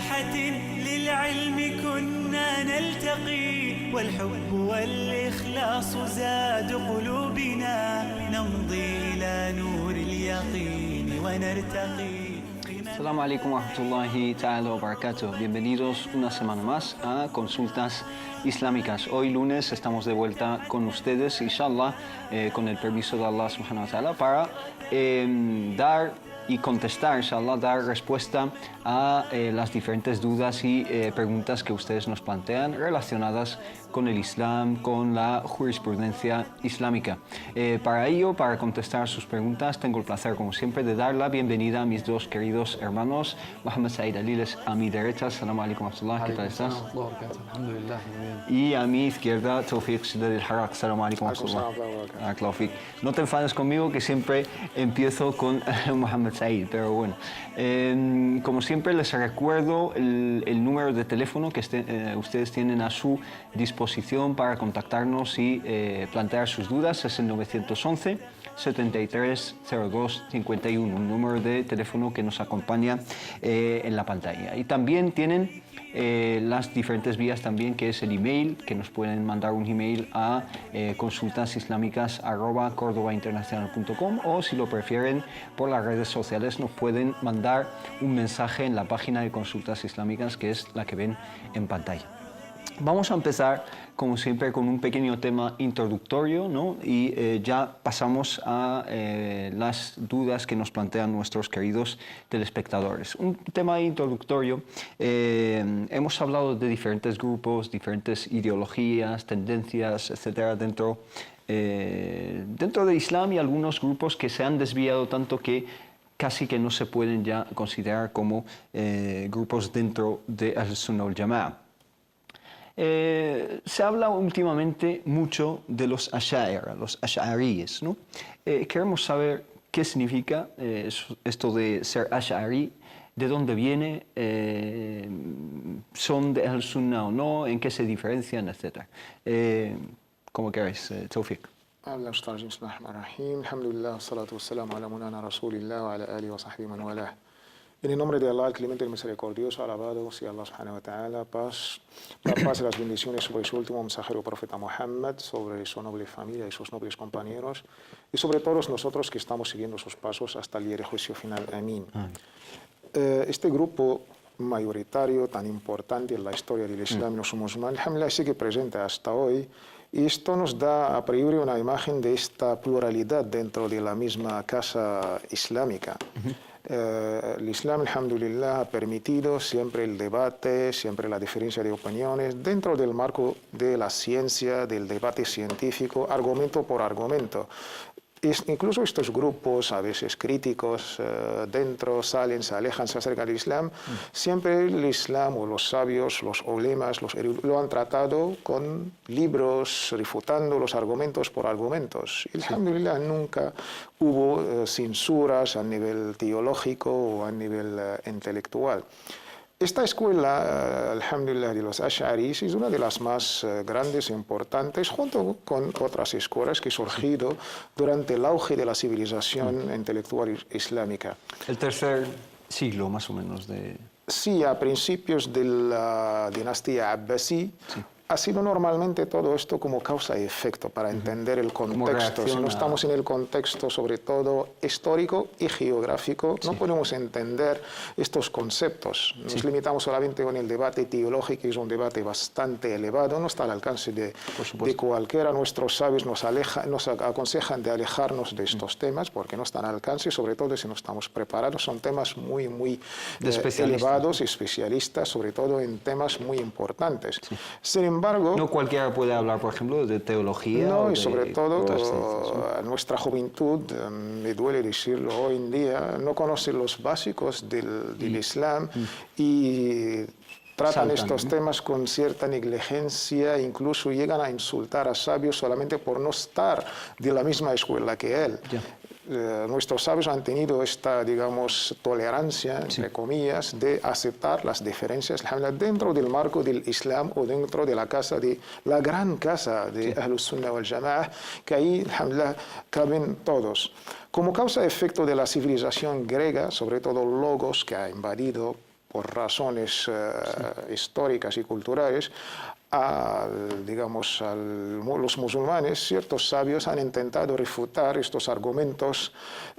ساحة للعلم كنا نلتقي والحب والإخلاص زاد قلوبنا نمضي إلى نور اليقين ونرتقي. Assalamu alaikum wa rahmatullahi ta'ala wa barakatuh. Bienvenidos una semana más a Consultas Islámicas. Hoy lunes estamos de vuelta con ustedes, inshallah, con el permiso de Allah subhanahu wa ta'ala, para dar y contestar, inshallah, dar respuesta a las diferentes dudas y preguntas que ustedes nos plantean relacionadas con el Islam, con la jurisprudencia islámica. Para ello, para contestar sus preguntas, tengo el placer, como siempre, de dar la bienvenida a mis dos queridos hermanos, Mohammed Said Aliles a mi derecha. Assalamu alaikum wa rahmatullah, ¿qué tal estás? Y a mi izquierda, Tawfiq Sidad al-Harak. Assalamu alaikum wa rahmatullah. No te enfades conmigo, que siempre empiezo con Mohammed Said, pero bueno. Como siempre, les recuerdo el número de teléfono que ustedes tienen a su disposición para contactarnos y plantear sus dudas. Es el 911 73 02 51, un número de teléfono que nos acompaña en la pantalla. Y también tienen las diferentes vías también, que es el email, que nos pueden mandar un email a consultasislamicas@cordobainternacional.com, o si lo prefieren por las redes sociales nos pueden mandar un mensaje en la página de Consultas Islámicas, que es la que ven en pantalla. Vamos a empezar, como siempre, con un pequeño tema introductorio, ¿no? Y ya pasamos a las dudas que nos plantean nuestros queridos telespectadores. Un tema introductorio, hemos hablado de diferentes grupos, diferentes ideologías, tendencias, etcétera, dentro del Islam, y algunos grupos que se han desviado tanto que casi que no se pueden ya considerar como grupos dentro de Ahl-Sunnah wal Jama'a. Se habla últimamente mucho de los Ash'ari, los Ash'aríes, ¿no? Queremos saber qué significa esto de ser Ash'ari, de dónde viene, son de Ahl-Sunnah o no, en qué se diferencian, etc. Como queráis, Tawfiq. Alhamdulillah, salatu wassalamu ala munana rasulillah wa ala alihi wa sahbihi man walah. En el nombre de Allah, el clemente y el misericordioso, alabado sea Allah subhanahu wa ta'ala, la paz y las bendiciones sobre su último mensajero profeta Muhammad, sobre su noble familia y sus nobles compañeros, y sobre todos nosotros que estamos siguiendo sus pasos hasta el día de juicio final. Amén. Este grupo mayoritario, tan importante en la historia del Islam y los musulmanes, alhamdulillah, sigue presente hasta hoy, y esto nos da a priori una imagen de esta pluralidad dentro de la misma casa islámica. El Islam, alhamdulillah, ha permitido siempre el debate, siempre la diferencia de opiniones, dentro del marco de la ciencia, del debate científico, argumento por argumento. Incluso estos grupos, a veces críticos, dentro salen, se alejan, se acercan al Islam. Siempre el Islam o los sabios, los ulemas, lo han tratado con libros, refutando los argumentos por argumentos. Y, alhamdulillah, nunca hubo censuras a nivel teológico o a nivel intelectual. Esta escuela, alhamdulillah, de los Ash'aris es una de las más grandes e importantes, junto con otras escuelas que han surgido durante el auge de la civilización intelectual islámica. El tercer siglo, más o menos, de... Sí, a principios de la dinastía Abbasí. Sí. Ha sido normalmente todo esto como causa y efecto para entender el contexto. Si no estamos en el contexto, sobre todo histórico y geográfico, no podemos entender estos conceptos. Nos limitamos solamente con el debate teológico, que es un debate bastante elevado, no está al alcance de cualquiera. Nuestros sabios nos aconsejan de alejarnos de estos temas porque no están al alcance, sobre todo si no estamos preparados. Son temas muy elevados, especialistas, sobre todo en temas muy importantes. Sin embargo, no cualquiera puede hablar, por ejemplo, de teología. No, y sobre todo nuestra juventud, me duele decirlo hoy en día, no conoce los básicos del Islam y tratan estos temas con cierta negligencia, incluso llegan a insultar a sabios solamente por no estar de la misma escuela que él. Nuestros sabios han tenido esta, digamos, tolerancia, entre comillas, de aceptar las diferencias dentro del marco del Islam o dentro de la gran casa de Ahl-Sunnah wal Jama'a, que ahí, alhamdulillah, caben todos. Como causa-efecto de la civilización griega, sobre todo Logos, que ha invadido por razones históricas y culturales, los musulmanes, ciertos sabios han intentado refutar estos argumentos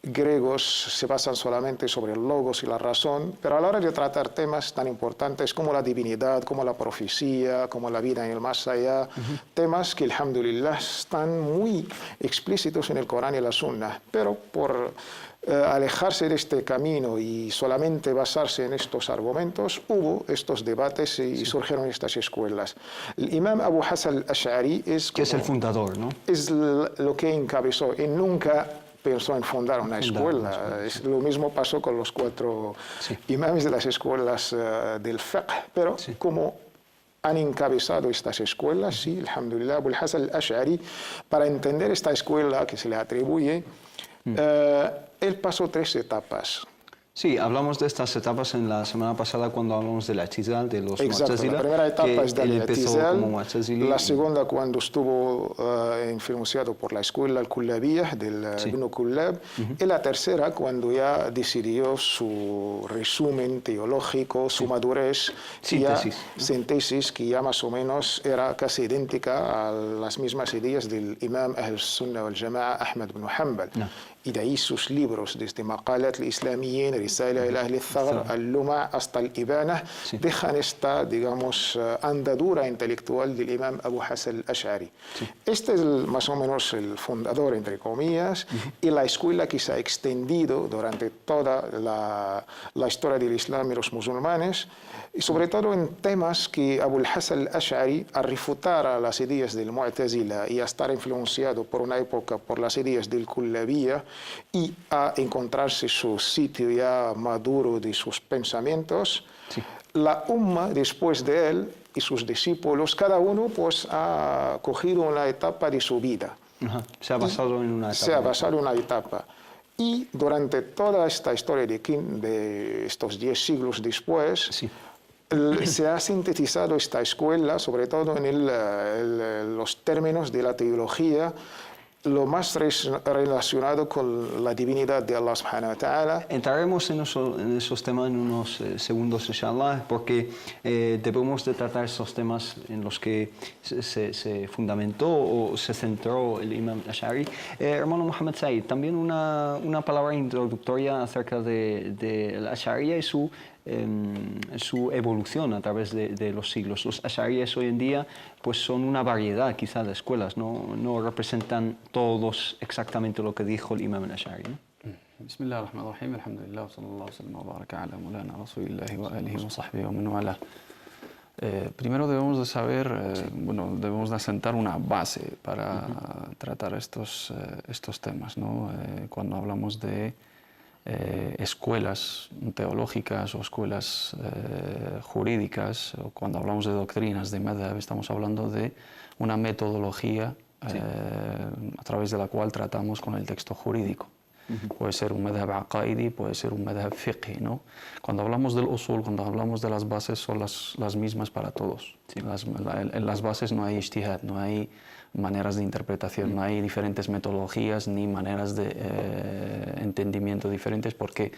griegos, se basan solamente sobre el logos y la razón, pero a la hora de tratar temas tan importantes como la divinidad, como la profecía, como la vida en el más allá, temas que, alhamdulillah, están muy explícitos en el Corán y la Sunna, pero por alejarse de este camino y solamente basarse en estos argumentos, hubo estos debates y surgieron estas escuelas. El imam Abu Hasan al-Ash'ari es el fundador, ¿no? Es lo que encabezó y nunca pensó en fundar una escuela. Lo mismo pasó con los 4 imames de las escuelas del fiqh, pero como han encabezado estas escuelas, sí, alhamdulillah, Abu Hasan al-Ash'ari, para entender esta escuela que se le atribuye, él pasó 3 etapas. Sí, hablamos de estas etapas en la semana pasada cuando hablamos de la I'tizal, de los Exacto, Mu'tazila. la primera etapa es de la I'tizal, la segunda cuando estuvo influenciado por la escuela al-Kullabiyah del Ibn Kullab, y la tercera cuando ya decidió su resumen teológico, su madurez, síntesis, que ya más o menos era casi idéntica a las mismas ideas del imam Ahl-Sunnah wal-Jama'a Ahmad ibn Hanbal. Y de ahí sus libros, desde Maqalat al-Islamiyyin, Risala ila Ahli al-Thaghr, al-Luma' hasta al-Ibana, dejan esta, digamos, andadura intelectual del imam Abu Hasan al-Ash'ari. Este es más o menos el fundador, entre comillas, y la escuela que se ha extendido durante toda la historia del Islam y los musulmanes, y sobre todo en temas que Abu Hasan al-Ash'ari, a refutar a las ideas del Mu'tazila y a estar influenciado por una época por las ideas del Kullabiyah y a encontrarse su sitio ya maduro de sus pensamientos, la Umma después de él y sus discípulos, cada uno pues ha cogido una etapa de su vida. Se ha basado en una etapa. Se ha basado en una etapa. Y durante toda esta historia de estos 10 siglos después, se ha sintetizado esta escuela, sobre todo en los términos de la teología, lo más relacionado con la divinidad de Allah subhanahu wa ta'ala. Entraremos en esos temas en unos segundos, inshallah, porque debemos de tratar esos temas en los que se fundamentó o se centró el imam Ash'ari. Hermano Mohammed Said, también una palabra introductoria acerca de la Ash'ariyya y su evolución a través de los siglos. Los Ash'ariyas hoy en día pues son una variedad quizá de escuelas, no representan todos exactamente lo que dijo el imam al-Ash'ari, ¿no? Bismillah ar-Rahman ar-Rahim, alhamdulillah, sallallahu alaihi wa sallam wa baraka ala mulana rasulillahi wa alihi wa sahbihi wa man wala. Primero debemos de saber, debemos de asentar una base para tratar estos temas, ¿no? Cuando hablamos de escuelas teológicas o escuelas jurídicas, o cuando hablamos de doctrinas de madhab, estamos hablando de una metodología a través de la cual tratamos con el texto jurídico. Puede ser un madhab aqaidi, puede ser un madhab fiqhi, ¿no? Cuando hablamos del usul, cuando hablamos de las bases, son las mismas para todos. En las bases no hay ijtihad, no hay maneras de interpretación, no hay diferentes metodologías ni maneras de entendimiento diferentes, porque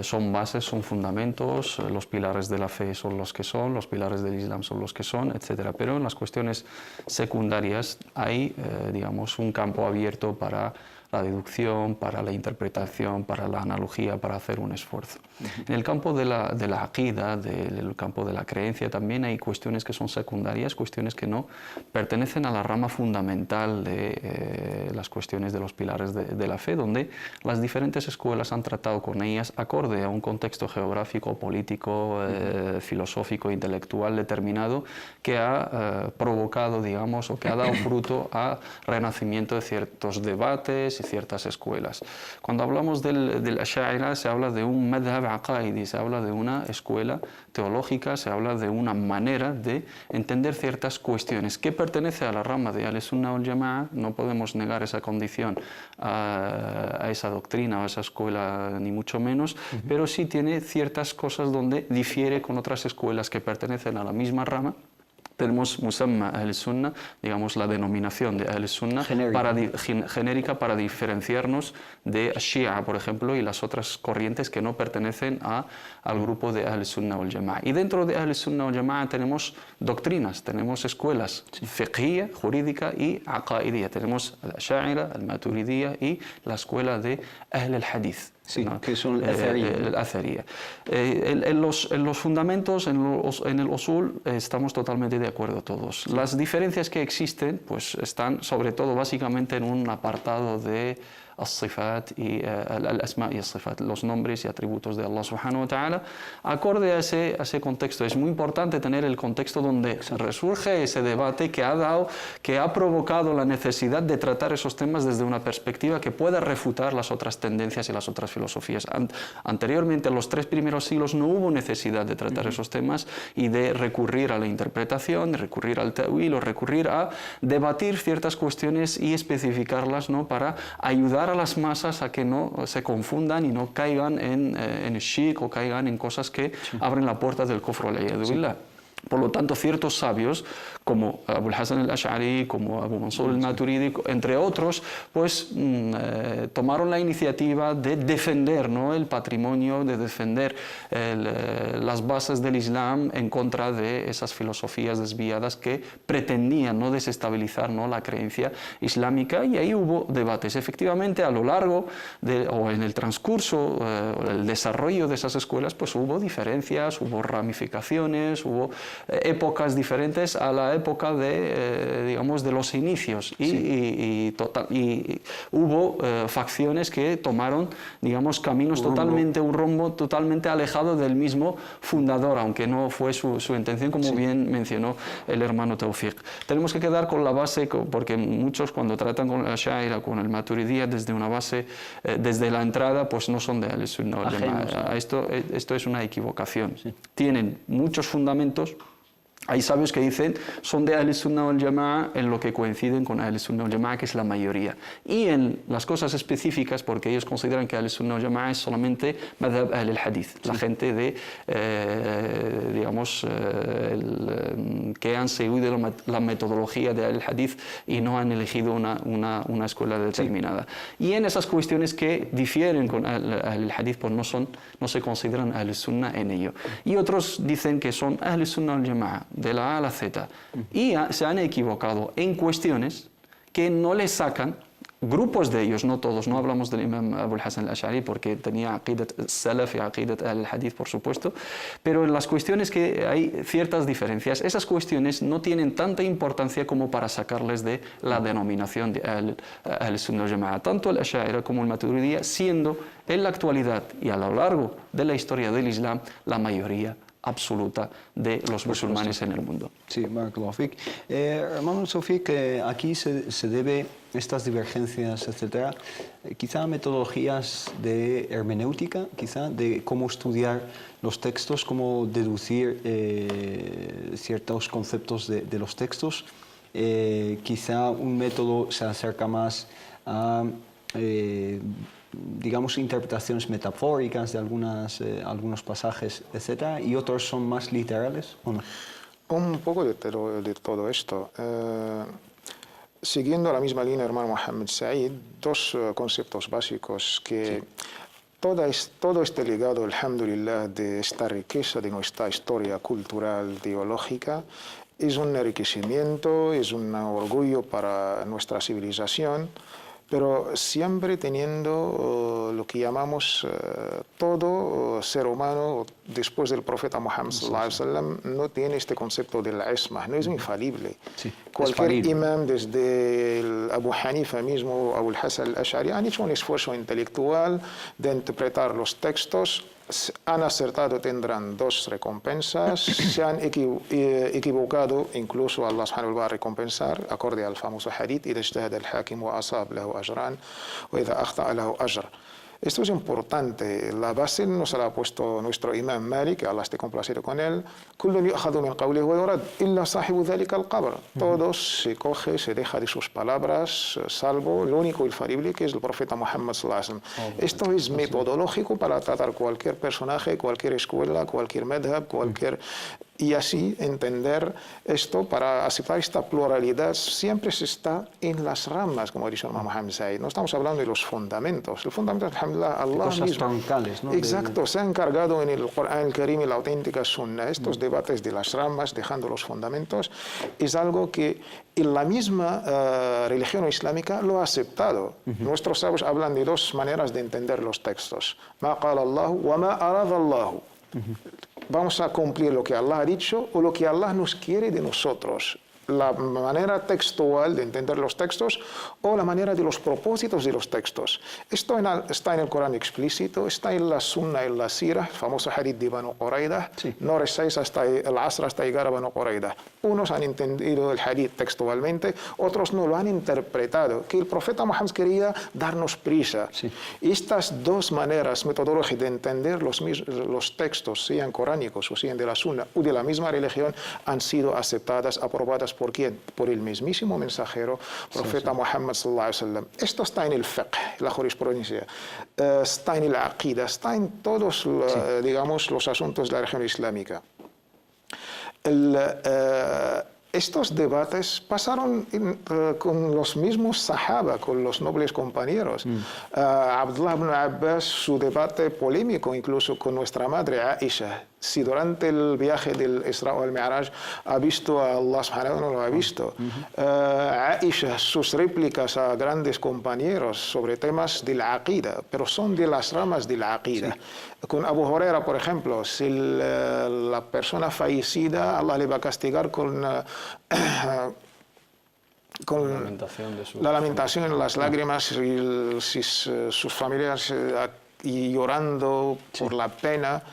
son bases, son fundamentos, los pilares de la fe son los que son, los pilares del Islam son los que son, etc. Pero en las cuestiones secundarias hay, digamos, un campo abierto para la deducción, para la interpretación, para la analogía, para hacer un esfuerzo. En el campo de la aqida, del campo de la creencia, también hay cuestiones que son secundarias, cuestiones que no pertenecen a la rama fundamental de las cuestiones de los pilares de la fe, donde las diferentes escuelas han tratado con ellas acorde a un contexto geográfico, político, filosófico, intelectual determinado, que ha provocado, digamos, o que ha dado fruto a renacimiento de ciertos debates y ciertas escuelas. Cuando hablamos del Ash'ari se habla de un madhab aqaidi, se habla de una escuela teológica, se habla de una manera de entender ciertas cuestiones que pertenece a la rama de Ahl-Sunnah wal Jama'a. No podemos negar esa condición a esa doctrina o a esa escuela, ni mucho menos, pero sí tiene ciertas cosas donde difiere con otras escuelas que pertenecen a la misma rama, tenemos musamma Ahl Sunna, digamos la denominación de Ahl Sunna genérica para diferenciarnos de Shia, por ejemplo, y las otras corrientes que no pertenecen al grupo de Ahl Sunna wal Jama'a. Y dentro de Ahl Sunna wal Jama'a tenemos doctrinas, tenemos escuelas, fiqhiyya, jurídica y aqaidiyya. Tenemos al Ash'ari, al Maturidiyya y la escuela de Ahl al-Hadith. Sí, ¿no? que son el Athariyya. En los fundamentos, en el usul, estamos totalmente de acuerdo todos. Sí. Las diferencias que existen pues, están sobre todo básicamente en un apartado de as-sifat y al-asma y as-sifat, los nombres y atributos de Allah subhanahu wa ta'ala, acorde a ese contexto. Es muy importante tener el contexto donde resurge ese debate que ha provocado la necesidad de tratar esos temas desde una perspectiva que pueda refutar las otras tendencias y las otras filosofías. Anteriormente, en los 3 primeros siglos, no hubo necesidad de tratar esos temas y de recurrir a la interpretación, de recurrir al ta'wil o recurrir a debatir ciertas cuestiones y especificarlas, ¿no?, para ayudar a las masas a que no se confundan y no caigan en el shirk o caigan en cosas que abren la puerta del kufr wal-'iyadhu billah. Por lo tanto, ciertos sabios, como Abu al-Hasan al-Ash'ari, como Abu Mansur al-Maturidi, entre otros, pues tomaron la iniciativa de defender, ¿no?, el patrimonio, de defender las bases del Islam en contra de esas filosofías desviadas que pretendían, ¿no?, desestabilizar, ¿no?, la creencia islámica, y ahí hubo debates. Efectivamente, a lo largo o en el transcurso, el desarrollo de esas escuelas, pues hubo diferencias, hubo ramificaciones, hubo épocas diferentes a la época digamos, de los inicios y hubo facciones que tomaron, digamos, caminos un rumbo totalmente alejado del mismo fundador, aunque no fue su intención, como bien mencionó el hermano Tawfiq. Tenemos que quedar con la base, porque muchos cuando tratan con el Ash'ari, con el Maturidiyya, desde una base, desde la entrada, pues no son de Ahl Sunnah wal Jama'a. Esto es una equivocación. Tienen muchos fundamentos. Hay sabios que dicen son de Ahl Sunnah wal Jama'a en lo que coinciden con Ahl Sunnah wal Jama'a, que es la mayoría. Y en las cosas específicas, porque ellos consideran que Ahl Sunnah wal Jama'a es solamente madhab Ahl al-Hadith, la gente digamos, que han seguido la metodología de Ahl al-Hadith y no han elegido una escuela determinada. Y en esas cuestiones que difieren con Ahl al-Hadith, pues no se consideran Ahl Sunnah en ello. Y otros dicen que son Ahl Sunnah wal Jama'a, de la A a la Z, y se han equivocado en cuestiones que no les sacan, grupos de ellos, no todos, no hablamos del imam Abu al-Hasan al-Ash'ari porque tenía aqidat salaf y aqidat al-Hadith, por supuesto, pero en las cuestiones que hay ciertas diferencias, esas cuestiones no tienen tanta importancia como para sacarles de la denominación de Ahl-Sunnah wal Jama'a, tanto el Ash'ari como el Maturidiyya, siendo en la actualidad y a lo largo de la historia del Islam la mayoría absoluta de los musulmanes en el mundo. Sí, barakallahu fik. Hermano Tawfiq, aquí se debe estas divergencias, etcétera, quizá a metodologías de hermenéutica, quizá de cómo estudiar los textos, cómo deducir ciertos conceptos de los textos. Quizá un método se acerca más a digamos, interpretaciones metafóricas de algunos pasajes, etc., y otros son más literales, ¿o no? Un poco de todo esto. Siguiendo la misma línea, hermano Mohammed Said, 2 conceptos básicos que todo este legado, alhamdulillah, de esta riqueza de nuestra historia cultural, teológica, es un enriquecimiento, es un orgullo para nuestra civilización, pero siempre teniendo lo que llamamos todo ser humano después del profeta Muhammad sallallahu alaihi wasallam no tiene este concepto de la isma, no es infalible. Sí, cualquier imam, desde el Abu Hanifa mismo, Abu al-Hasan al-Ash'ari, han hecho un esfuerzo intelectual de interpretar los textos. Han acertado, tendrán 2 recompensas. Se han equivocado, incluso Allah subhanahu wa ta'ala va a recompensar, acorde al famoso hadith: إذا اجتهد الحاكم وأصاب له أجران وإذا أخطأ له أجر. Esto es importante. La base nos la ha puesto nuestro imam Malik, que Allah esté complacido con él. كل يؤخذ من قوله ويرد إلا صاحب ذلك القبر. Todos se coge, se deja de sus palabras, salvo lo único infalible, que es el profeta Muhammad sallallahu alaihi wasallam. Esto es metodológico para tratar cualquier personaje, cualquier escuela, cualquier madhab, cualquier Y así entender esto, para aceptar esta pluralidad, siempre se está en las ramas, como ha dicho el Imam Mohammed Said. No estamos hablando de los fundamentos. El fundamento, alhamdulillah, Allah cosas mismo. troncales, ¿no? Exacto, se ha encargado en el Corán el Karim y la auténtica Sunna. Estos debates de las ramas, dejando los fundamentos, es algo que en la misma religión islámica lo ha aceptado. Nuestros sabios hablan de dos maneras de entender los textos. Ma qala Allahu wa ma arada Allahu. Vamos a cumplir lo que Allah ha dicho o lo que Allah nos quiere de nosotros. La manera textual de entender los textos o la manera de los propósitos de los textos. Esto está en el Corán explícito, está en la Sunna, en la Sira, el famoso hadith de Banu Qurayda. Sí. No recéis hasta el Asr, hasta llegar a Banu Qurayda. Unos han entendido el hadith textualmente, otros no lo han interpretado, que el profeta Muhammad quería darnos prisa. Sí. Estas dos maneras metodológicas de entender los textos, sean coránicos o sean de la Sunna o de la misma religión, han sido aceptadas, aprobadas. ¿Por quién? Por el mismísimo mensajero, profeta Muhammad sallallahu alaihi wasallam. Esto está en el fiqh, la jurisprudencia, está en el aqida, está en todos, digamos, los asuntos de la religión islámica. Estos debates pasaron con los mismos sahaba, con los nobles compañeros. Abdullah ibn Abbas, su debate polémico incluso con nuestra madre Aisha. Si durante el viaje del Isra o el Mi'raj ha visto a Allah subhanahu wa ta'ala, no lo ha visto. Aisha, sus réplicas a grandes compañeros sobre temas de la aqida, pero son de las ramas de la aqida. Sí. Con Abu Huraira, por ejemplo, si la persona fallecida, Allah le va a castigar con la lamentación, las lágrimas, y si sus familiares y llorando por la pena.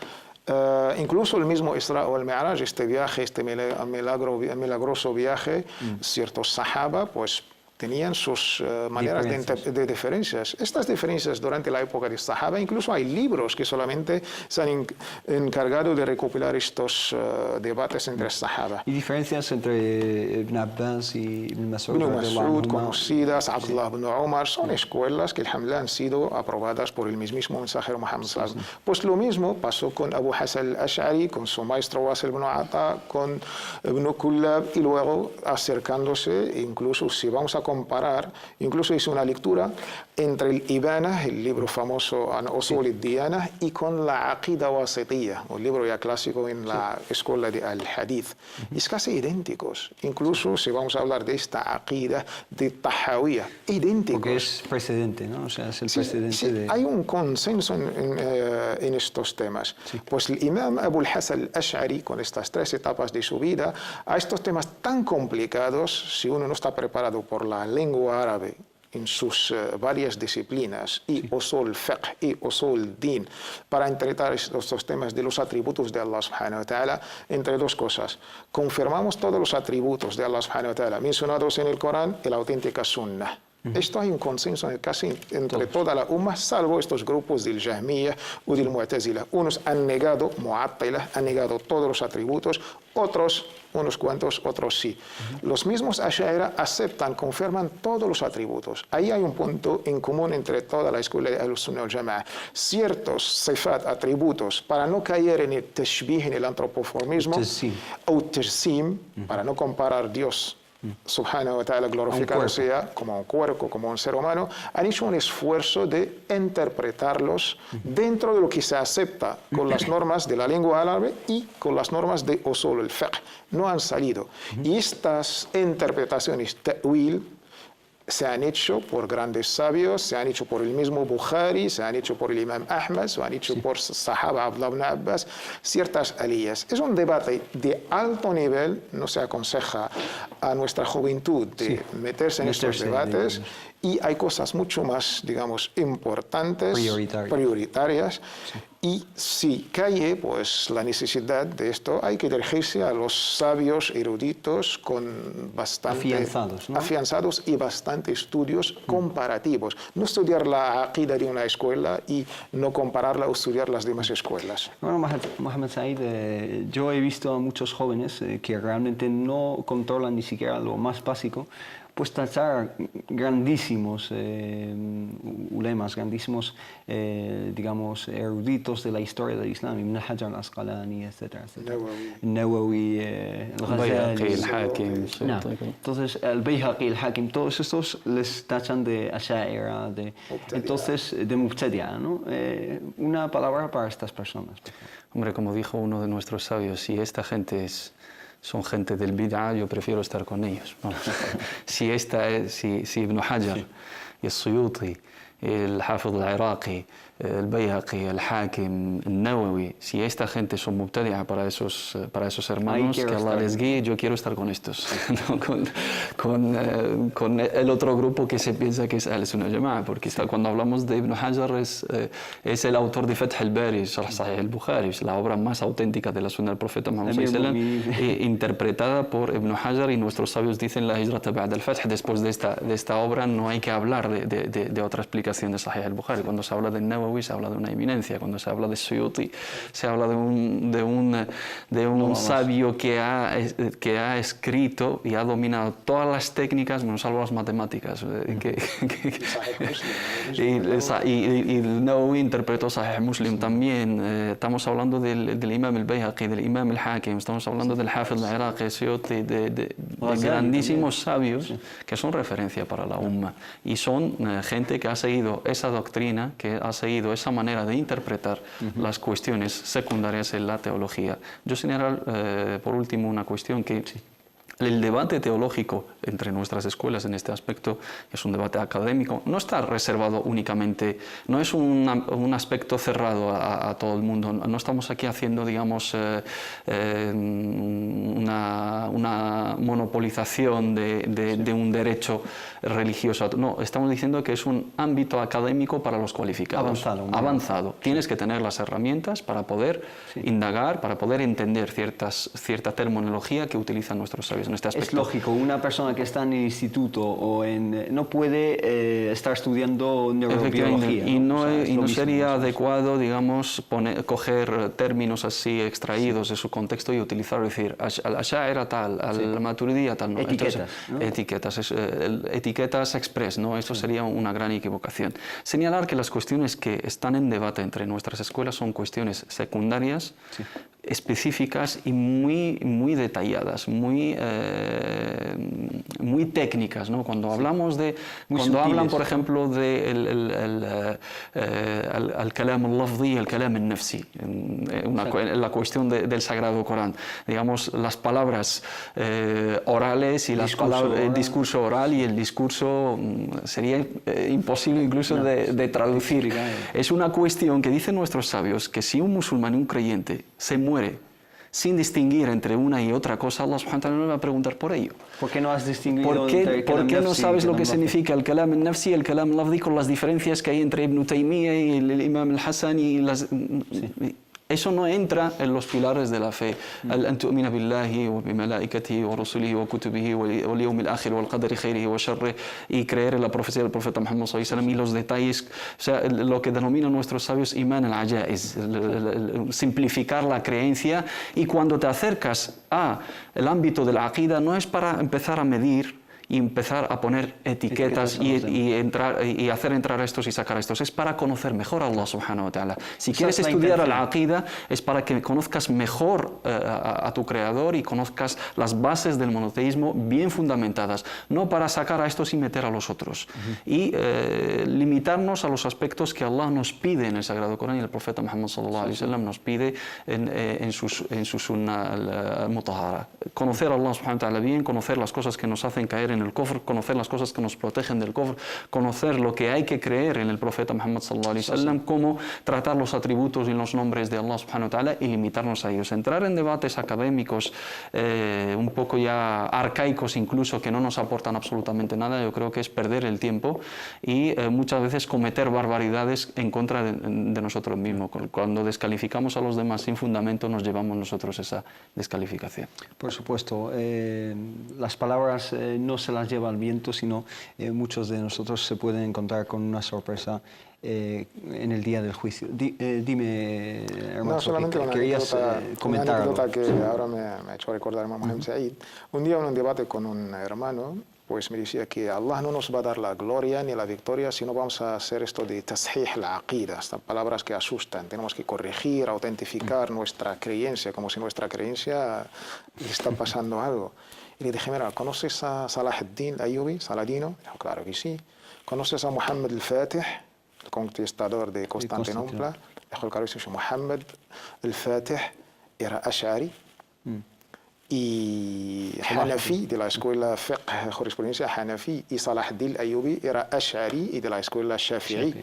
Incluso el mismo Isra o el Mi'raj, este viaje, este milagroso viaje, ciertos sahaba, pues tenían sus maneras de diferencias. Estas diferencias durante la época de Sahaba, incluso hay libros que solamente se han encargado de recopilar estos debates entre Sahaba. ¿Y diferencias entre Ibn Abbas y Ibn Mas'ud? Ibn Mas'ud, conocidas, Abdullah ibn Umar, son escuelas que alhamdulillah han sido aprobadas por el mismísimo mensajero Muhammad sallallahu alaihi wasallam. Pues lo mismo pasó con Abu Hasan al-Ash'ari, con su maestro Wasil ibn Ata, con Ibn Kullab, y luego acercándose, incluso si vamos a comparar, incluso hice una lectura entre el Ibana, el libro famoso An Usul al-Diyana, y con la Aqida Wasitiyya, un libro ya clásico en la escuela de al-Hadith. Es casi idénticos, incluso si vamos a hablar de esta Aqida de Tahawiyya, idénticos. Porque es precedente, ¿no? O sea, es el precedente de... Hay un consenso en estos temas. Sí. Pues el imam Abu al-Hasan al-Ash'ari, con estas tres etapas de su vida, a estos temas tan complicados, si uno no está preparado por la lengua árabe en sus varias disciplinas, y usul fiqh y usul din, para interpretar estos temas de los atributos de Allah subhanahu wa ta'ala, entre dos cosas. Confirmamos todos los atributos de Allah subhanahu wa ta'ala mencionados en el Corán y la auténtica Sunnah. Esto hay un consenso casi entre toda la umma, salvo estos grupos del Jahmiyyah o del Mu'tazila. Unos han negado, Mu'attila, han negado todos los atributos, otros, unos cuantos, otros sí. Los mismos Ash'ari aceptan, confirman todos los atributos. Ahí hay un punto en común entre toda la escuela de Ahl-Sunnah wal Jama'a. Ciertos sifat, atributos, para no caer en el tashbih, en el antropoformismo, o tajsim, para no comparar Dios subhanahu wa ta'ala glorificado sea como un cuerpo, como un ser humano, han hecho un esfuerzo de interpretarlos dentro de lo que se acepta con las normas de la lengua árabe y con las normas de usul al-fiqh. No han salido. Y estas interpretaciones, ta'wil, se han hecho por grandes sabios, se han hecho por el mismo Bukhari, se han hecho por el Imam Ahmad, se han hecho por Sahaba Abdullah ibn Abbas, ciertas aliyas. Es un debate de alto nivel, no se aconseja a nuestra juventud de meterse en estos debates, y hay cosas mucho más, digamos, importantes, prioritarias. Y si cae pues, la necesidad de esto, hay que dirigirse a los sabios eruditos con bastante afianzados y bastante estudios comparativos. No estudiar la aqida de una escuela y no compararla o estudiar las demás escuelas. Bueno, Mohammed Said, yo he visto a muchos jóvenes que realmente no controlan ni siquiera lo más básico, pues tachar grandísimos ulemas, grandísimos, digamos, eruditos de la historia del Islam, Ibn Hajar al-Asqalani, etcétera, etcétera. Nawawi, البيهقي الحاكم entonces, el Bayhaqi, el Hakim, todos estos les tachan de Asha'ira, entonces de Mubtadi'a, ¿no? Una palabra para estas personas. Hombre, como dijo uno de nuestros sabios, si esta gente son gente del bid'a, yo prefiero estar con ellos. si Ibn Hajar y el Suyuti, el Hafid al-Iraqi, el Bayhaqi, el Hakim, el Nawawi, si esta gente son mubtadi'a para esos hermanos, que Allah les guíe, yo quiero estar con estos, no con el otro grupo que se piensa que es Ahl-Sunnah Jama'a, porque cuando hablamos de Ibn Hajar es el autor de Fath al-Bari, Sharh Sahih al-Bukhari, es la obra más auténtica de la Sunna del Profeta Muhammad sallallahu alaihi wasallam, interpretada por Ibn Hajar, y nuestros sabios dicen la hijrata ba'da al-Fath. Después de esta obra no hay que hablar de otra explicación de Sahih al-Bukhari. Cuando se habla del Nawawi se habla de una eminencia, cuando se habla de Suyuti se habla de un sabio que ha escrito y ha dominado todas las técnicas menos salvo las matemáticas, y el Nawawi interpretó Sahih Muslim también. Estamos hablando del Imam al-Bayhaqi, del Imam al-Hakim, estamos hablando del Hafid al-Iraqi, Suyuti, de grandísimos sabios que son referencia para la umma, y son gente que ha seguido esa doctrina, que ha seguido esa manera de interpretar las cuestiones secundarias en la teología. Yo señalar, por último, una cuestión que el debate teológico entre nuestras escuelas en este aspecto es un debate académico, no está reservado únicamente, no es un aspecto cerrado a todo el mundo, no estamos aquí haciendo, digamos, una monopolización de un derecho religioso, no, estamos diciendo que es un ámbito académico para los cualificados. Avanzado. Tienes que tener las herramientas para poder indagar, para poder entender cierta terminología que utilizan nuestros sabios en este aspecto. Es lógico, una persona que está en el instituto o no puede estar estudiando neurobiología. Y no sería adecuado, digamos, coger términos así extraídos de su contexto y utilizarlo, decir, al-Asha'ira tal, al-Maturidiyya tal. No. Etiquetas, entonces, ¿no? Etiquetas express, ¿no? Esto sería una gran equivocación. Señalar que las cuestiones que están en debate entre nuestras escuelas son cuestiones secundarias, específicas y muy detalladas, muy técnicas, ¿no? Cuando hablamos hablan, por ejemplo, de el kalam al-lafzi y el kalam al-nafsi, la cuestión del Sagrado Corán, digamos, las palabras orales y el discurso oral y el discurso sería imposible incluso de traducir. Es una cuestión que dicen nuestros sabios que si un musulmán y un creyente se muere sin distinguir entre una y otra cosa, Allah subhanahu wa ta'ala no le va a preguntar por ello. ¿Por qué no has distinguido ¿Por qué no sabes lo que significa el kalam al-nafsi y el kalam al-lafzi con las diferencias que hay entre Ibn Taymiyyah y el Imam al-Hasan y las... Eso no entra en los pilares de la fe. An tu'mina billahi wa bimalaikatihi wa rusulihi wa kutubihi wal yawmil akhir wal qadari khairihi wa sharrihi, y creer en la profecía del profeta Muhammad sallallahu alaihi wasallam y los detalles, o sea, lo que denominan nuestros sabios iman al-ajaiz, simplificar la creencia. Y cuando te acercas al ámbito de la aqida, no es para empezar a medir y empezar a poner etiquetas y hacer entrar a estos y sacar a estos. Es para conocer mejor a Allah subhanahu wa ta'ala. Si quieres estudiar a la aqida, es para que conozcas mejor a tu creador y conozcas las bases del monoteísmo bien fundamentadas, no para sacar a estos y meter a los otros. Y limitarnos a los aspectos que Allah nos pide en el Sagrado Corán y el profeta Muhammad sallallahu alaihi wasallam nos pide en su sunnah mutahara. Conocer a Allah subhanahu wa ta'ala bien, conocer las cosas que nos hacen caer en el kufr, conocer las cosas que nos protegen del kufr, conocer lo que hay que creer en el profeta Muhammad sallallahu alaihi wasallam, cómo tratar los atributos y los nombres de Allah subhanahu wa ta'ala y limitarnos a ellos. Entrar en debates académicos un poco ya arcaicos incluso, que no nos aportan absolutamente nada, yo creo que es perder el tiempo y muchas veces cometer barbaridades en contra de nosotros mismos. Cuando descalificamos a los demás sin fundamento, nos llevamos nosotros esa descalificación. Por supuesto, las palabras no se las lleva el viento, sino muchos de nosotros se pueden encontrar con una sorpresa en el día del juicio. Dime, hermano, no, solamente una anécdota que ahora me ha hecho recordar a Mohammed Said. Un día en un debate con un hermano pues me decía que Allah no nos va a dar la gloria ni la victoria si no vamos a hacer esto de tashih al-aqida, estas palabras que asustan. Tenemos que corregir, autentificar nuestra creencia, como si nuestra creencia le está pasando algo. Y le dije, mira, ¿conoces a Salah ad-Din Ayyubi, Saladino? Dijo, claro que sí. ¿Conoces a Muhammad al-Fatih, el conquistador de Constantinopla? Dijo, claro que sí. Muhammad al-Fatih era Ash'ari. Y Hanafi, de la escuela Fiqh, jurisprudencia Hanafi, y Salah ad-Din Ayyubi era Ash'ari y de la escuela Shafi'i.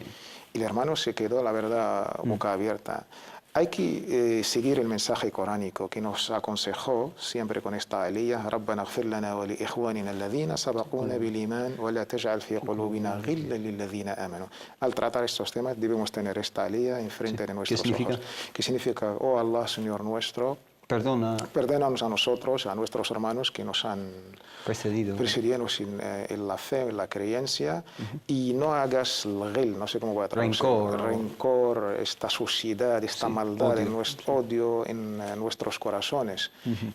Y el hermano se quedó, la verdad, boca abierta. Hay que seguir el mensaje coránico que nos aconsejó siempre con esta aliyah: Rabbana ighfir lana wa li ikhwanina alladhina sabaquna bil iman wa la taj'al fi qulubina ghillan lil ladhina amanu. Al tratar estos temas debemos tener esta aliyah enfrente de nuestros ojos. ¿Qué significa? Oh Allah, Señor nuestro, perdónanos a nosotros, a nuestros hermanos que nos han precedido en la fe, en la creencia, y no hagas el ghil, no sé cómo voy a traducir, rencor, esta suciedad, esta maldad, odio en nuestros corazones,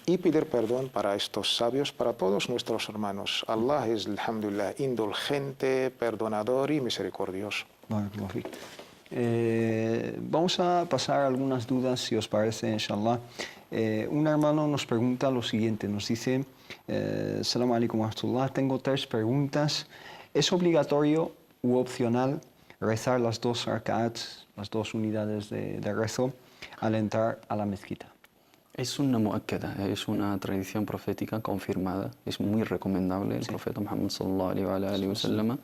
y pedir perdón para estos sabios, para todos nuestros hermanos. Allah es, alhamdulillah, indulgente, perdonador y misericordioso. Vamos a pasar algunas dudas, si os parece, inshallah. Un hermano nos pregunta lo siguiente, nos dice: Salam alaikum wa rahmatullah, tengo 3 preguntas. ¿Es obligatorio u opcional rezar las 2 rak'ats, las 2 unidades de rezo, al entrar a la mezquita? Es una muakkada, es una tradición profética confirmada, es muy recomendable. El profeta Muhammad sallallahu alaihi wa sallam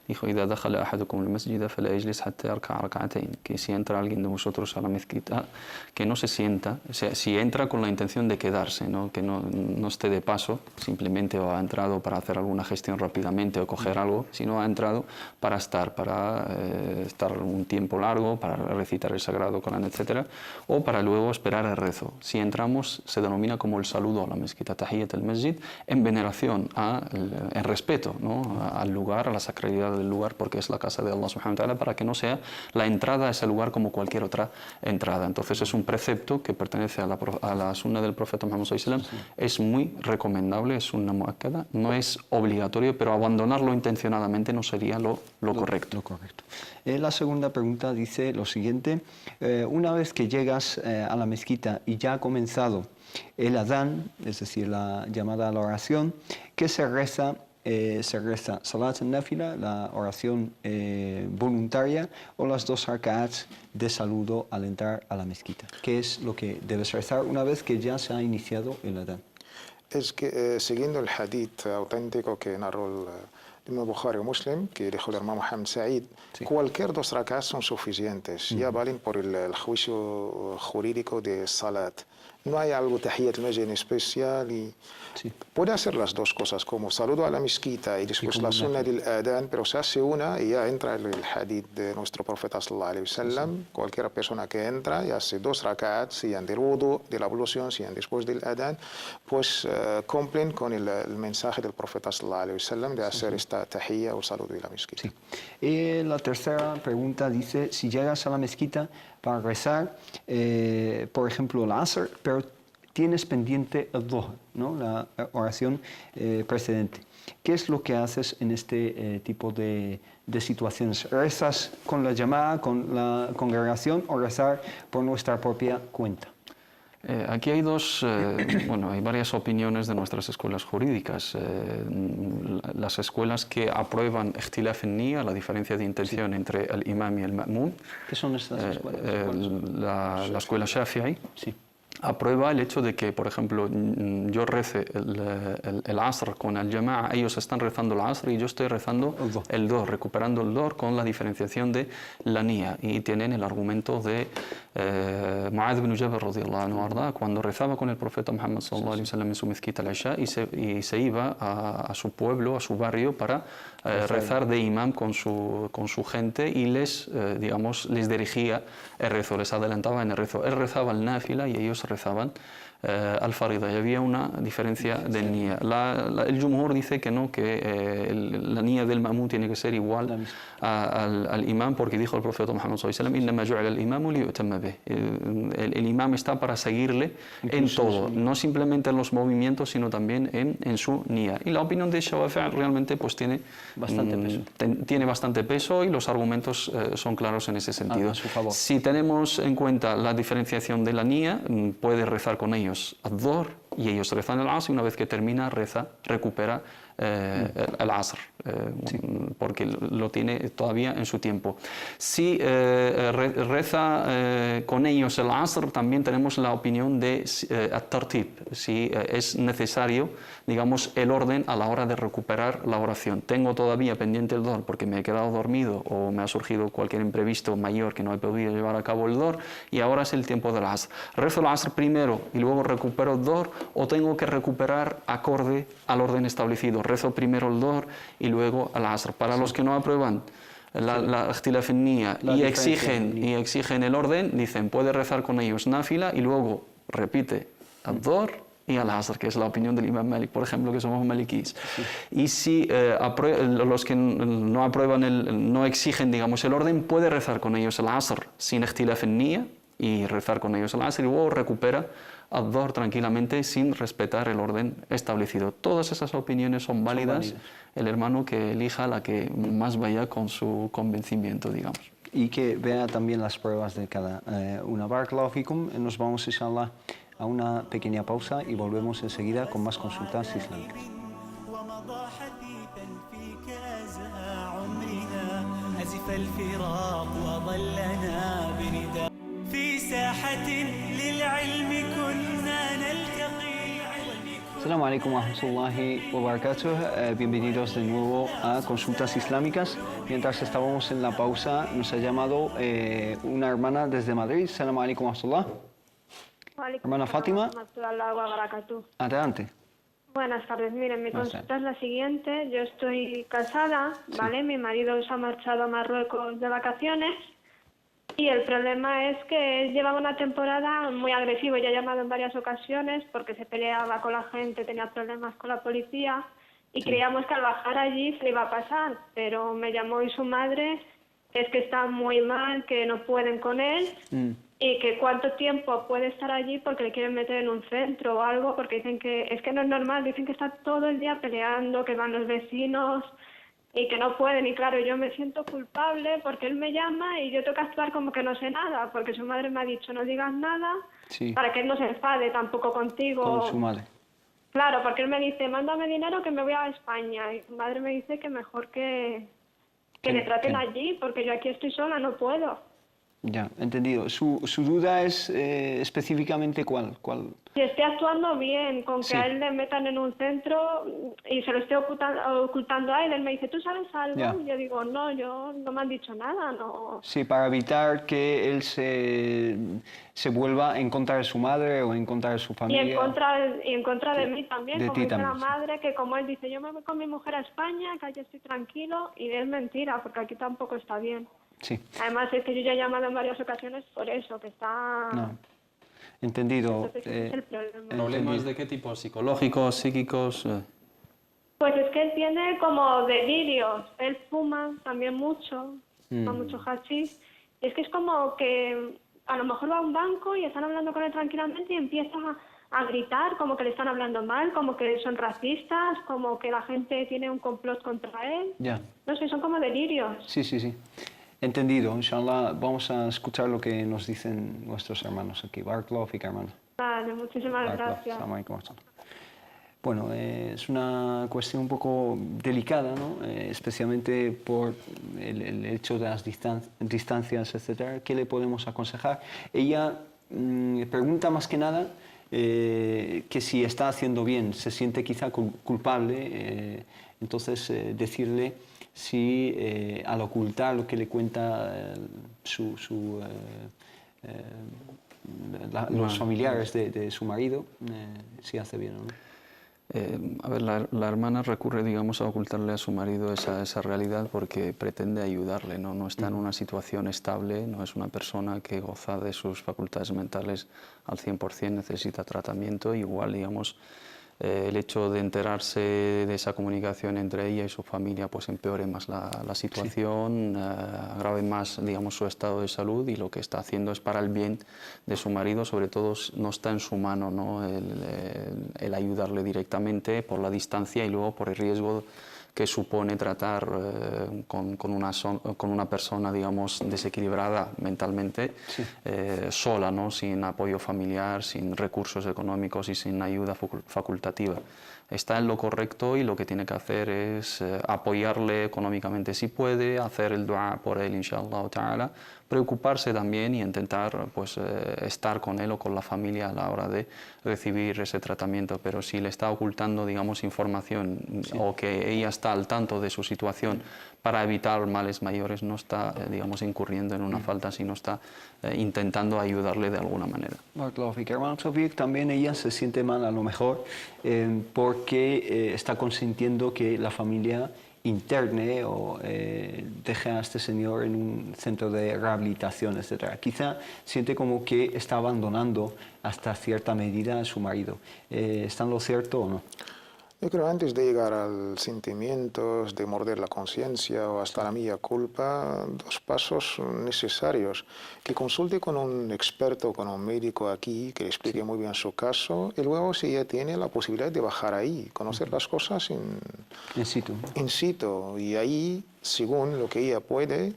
dijo: "Idha dakhala ahadukum al-masjida fala yajlis hatta yarka'a rak'atayn", que si entra alguien de vosotros a la mezquita, que no se sienta, o sea, si entra con la intención de quedarse, ¿no? Que no esté de paso, simplemente o ha entrado para hacer alguna gestión rápidamente o coger algo, sino ha entrado para estar un tiempo largo, para recitar el Sagrado Corán, etc., o para luego esperar el rezo. Si entra, se denomina como el saludo a la mezquita, Tahiyyat al-Masjid, en veneración, en respeto, ¿no? Al lugar, a la sacralidad del lugar, porque es la casa de Allah subhanahu wa ta'ala, para que no sea la entrada a ese lugar como cualquier otra entrada. Entonces es un precepto que pertenece a la sunna del profeta Muhammad sallallahu alaihi wasallam. Es muy recomendable, es una muakkada, no es obligatorio, pero abandonarlo intencionadamente no sería lo correcto. La segunda pregunta dice lo siguiente: una vez que llegas a la mezquita y ya ha comenzado el adán, es decir, la llamada a la oración, ¿qué se reza? Se reza Salat al-Nafila, la oración voluntaria, o las 2 rak'ats de saludo al entrar a la mezquita. ¿Qué es lo que debes rezar una vez que ya se ha iniciado el adán? Es que siguiendo el hadith auténtico que narró el Imam Bukhari o Muslim, que dijo el hermano Muhammad Sa'id, cualquier 2 rak'ats son suficientes, ya valen por el juicio jurídico de salat. No hay algo Tahiyyat al-Masjid en especial y puede hacer las 2 cosas, como saludo a la mezquita y después la sunna del adán, pero se hace una y ya entra el hadith de nuestro profeta sallallahu alaihi wasallam. Cualquier persona que entra y hace 2 rak'ats, sean del wudu, de la ablución, sean después del adán, pues cumplen con el mensaje del profeta sallallahu alaihi wasallam de hacer esta tahiyya o saludo de la mezquita. Y la tercera pregunta dice: si llegas a la mezquita para rezar, por ejemplo, el Asr, pero tienes pendiente el Dhuhr, ¿no? La oración precedente. ¿Qué es lo que haces en este tipo de situaciones? ¿Rezas con la llamada, con la congregación, o rezar por nuestra propia cuenta? Aquí hay hay varias opiniones de nuestras escuelas jurídicas. Las escuelas que aprueban ikhtilaf an-niyya, la diferencia de intención entre el imam y el ma'mum. ¿Qué son estas escuelas? La escuela Shafi'i. Aprueba el hecho de que, por ejemplo, yo rece el Asr con el Jama'a, ellos están rezando el Asr y yo estoy rezando el Dhuhr, recuperando el Dhuhr con la diferenciación de la Niyya. Y tienen el argumento de Mu'adh ibn Jabal radiyallahu anhu, cuando rezaba con el profeta Muhammad sallallahu alaihi wasallam en su mezquita al-Isha y se iba a su pueblo, a su barrio, para rezar de imam con su gente y les dirigía el rezo, les adelantaba en el rezo. Él rezaba el náfila y ellos rezaban al-farida y había una diferencia de niya. El Jumhur dice que no, que la niya del ma'mum tiene que ser igual al imam, porque dijo el profeta Muhammad sallallahu alaihi wasallam: "Innama ju'ila al-imamu liyu'tamma bih". El imam está para seguirle en todo, no simplemente en los movimientos, sino también en su niya. Y la opinión de Shafi'i realmente pues tiene bastante peso y los argumentos son claros en ese sentido. A su favor. Si tenemos en cuenta la diferenciación de la niya, puede rezar con ellos al-Dhuhr y ellos rezan el Asr, y una vez que termina recupera el Asr, porque lo tiene todavía en su tiempo. Si reza con ellos el Asr, también tenemos la opinión de at-tartib, si es necesario, digamos, el orden a la hora de recuperar la oración. Tengo todavía pendiente el Dhuhr porque me he quedado dormido o me ha surgido cualquier imprevisto mayor que no he podido llevar a cabo el Dhuhr, y ahora es el tiempo del Asr. ¿Rezo el Asr primero y luego recupero el Dhuhr, o tengo que recuperar acorde al orden establecido? Rezo primero el Dhuhr y luego el Asr. Para los que no aprueban la ikhtilaf en niya y exigen el orden, dicen, puede rezar con ellos náfila y luego repite el Dhuhr y al Asr, que es la opinión del Imam Malik, por ejemplo, que somos malikíes. Y si los que no aprueban, no exigen, digamos, el orden, puede rezar con ellos el Asr sin ikhtilaf en niya y rezar con ellos el Asr, y luego recupera al-Dhuhr tranquilamente sin respetar el orden establecido. Todas esas opiniones son válidas. El hermano que elija la que más vaya con su convencimiento, digamos. Y que vea también las pruebas de cada una. Barakallahu fikum. Nos vamos, inshallah, a una pequeña pausa y volvemos enseguida con más consultas islámicas. Assalamu alaikum wa rahmatullahi wa barakatuh. Bienvenidos de nuevo a Consultas Islámicas. Mientras estábamos en la pausa, nos ha llamado una hermana desde Madrid. Assalamu alaikum wa rahmatullah. Hermana Fátima. Adelante. Buenas tardes. Miren, mi consulta es la siguiente. Yo estoy casada, ¿vale? Mi marido se ha marchado a Marruecos de vacaciones. Y el problema es que él llevaba una temporada muy agresivo, ya ha llamado en varias ocasiones porque se peleaba con la gente, tenía problemas con la policía y creíamos que al bajar allí se le iba a pasar, pero me llamó y su madre, es que está muy mal, que no pueden con él y que cuánto tiempo puede estar allí porque le quieren meter en un centro o algo, porque dicen que es que no es normal, dicen que está todo el día peleando, que van los vecinos y que no pueden, y claro, yo me siento culpable porque él me llama y yo tengo que actuar como que no sé nada, porque su madre me ha dicho no digas nada, para que él no se enfade tampoco contigo. Con su madre. Claro, porque él me dice, mándame dinero que me voy a España, y su madre me dice que mejor que le traten allí, porque yo aquí estoy sola, no puedo. Ya, entendido. ¿Su duda es específicamente cuál? Si estoy actuando bien, con que a él le metan en un centro y se lo estoy ocultando a él me dice, ¿tú sabes algo? Ya. Y yo digo, no me han dicho nada, no. Sí, para evitar que él se vuelva en contra de su madre o en contra de su Y familia. en contra de mí también, de como ti dice la también, madre, que como él dice, yo me voy con mi mujer a España, que allí estoy tranquilo, y es mentira, porque aquí tampoco está bien. Sí. Además es que yo ya he llamado en varias ocasiones por eso, que está... No. Entendido. Entonces, ese es el problema. ¿Problemas de qué tipo? ¿Psicológicos, psíquicos? Pues es que él tiene como delirios. Él fuma también mucho, fuma mucho hachís. Y es que es como que a lo mejor va a un banco y están hablando con él tranquilamente y empieza a gritar como que le están hablando mal, como que son racistas, como que la gente tiene un complot contra él. Ya. No sé, son como delirios. Sí. Entendido. Inshallah, vamos a escuchar lo que nos dicen nuestros hermanos aquí. Barakallahu fik, hermano. Vale, muchísimas gracias. Assalamu alaikum. Bueno, es una cuestión un poco delicada, ¿no? Especialmente por el hecho de las distancias, etcétera. ¿Qué le podemos aconsejar? Ella pregunta más que nada que si está haciendo bien, se siente quizá culpable, entonces decirle si al ocultar lo que le cuenta los familiares de su marido, si hace bien o no. A ver, la hermana recurre, digamos, a ocultarle a su marido esa realidad porque pretende ayudarle, ¿no? No está en una situación estable, no es una persona que goza de sus facultades mentales al 100%, necesita tratamiento. Igual, digamos, el hecho de enterarse de esa comunicación entre ella y su familia pues empeore más la situación, agrave más, digamos, su estado de salud, y lo que está haciendo es para el bien de su marido. Sobre todo no está en su mano, ¿no? el ayudarle directamente por la distancia y luego por el riesgo que supone tratar con una persona, digamos, desequilibrada mentalmente, sola, ¿no? Sin apoyo familiar, sin recursos económicos y sin ayuda facultativa. Está en lo correcto y lo que tiene que hacer es apoyarle económicamente si puede, hacer el dua por él, inshallah ta'ala, preocuparse también y intentar pues, estar con él o con la familia a la hora de recibir ese tratamiento. Pero si le está ocultando, digamos, información, o que ella está al tanto de su situación para evitar males mayores, no está, digamos, incurriendo en una falta, sino está intentando ayudarle de alguna manera. Hermano Tawfiq, también ella se siente mal a lo mejor porque está consintiendo que la familia interne o deje a este señor en un centro de rehabilitación, etc. Quizá siente como que está abandonando hasta cierta medida a su marido. ¿Está en lo cierto o no? Yo creo que antes de llegar al sentimiento de morder la conciencia o hasta la mía culpa, dos pasos necesarios. Que consulte con un experto, con un médico aquí, que le explique muy bien su caso, y luego si ella tiene la posibilidad de bajar ahí, conocer las cosas in situ. In situ. Y ahí, según lo que ella puede,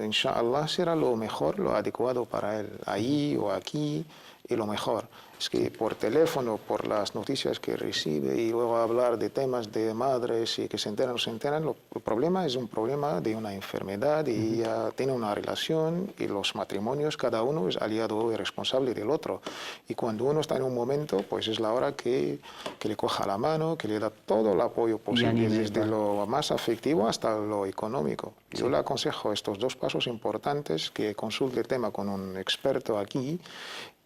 inshallah será lo mejor, lo adecuado para él, ahí o aquí, y lo mejor. Es que por teléfono, por las noticias que recibe y luego hablar de temas de madres y que se enteran o no se enteran, el problema es un problema de una enfermedad y ella tiene una relación y los matrimonios, cada uno es aliado y responsable del otro. Y cuando uno está en un momento, pues es la hora que le coja la mano, que le da todo el apoyo posible, desde lo más afectivo hasta lo económico. Yo le aconsejo estos dos pasos importantes, que consulte el tema con un experto aquí,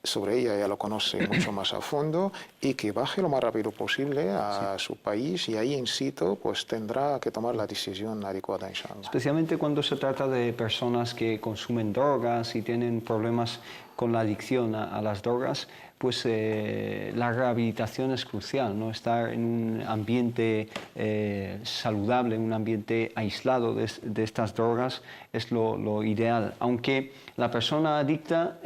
sobre ella ya lo conoce mucho más a fondo, y que baje lo más rápido posible a su país, y ahí in situ pues tendrá que tomar la decisión adecuada, inshallah. Especialmente cuando se trata de personas que consumen drogas y tienen problemas con la adicción a las drogas, pues la rehabilitación es crucial, ¿no? Estar en un ambiente saludable, en un ambiente aislado de estas drogas es lo ideal. Aunque la persona adicta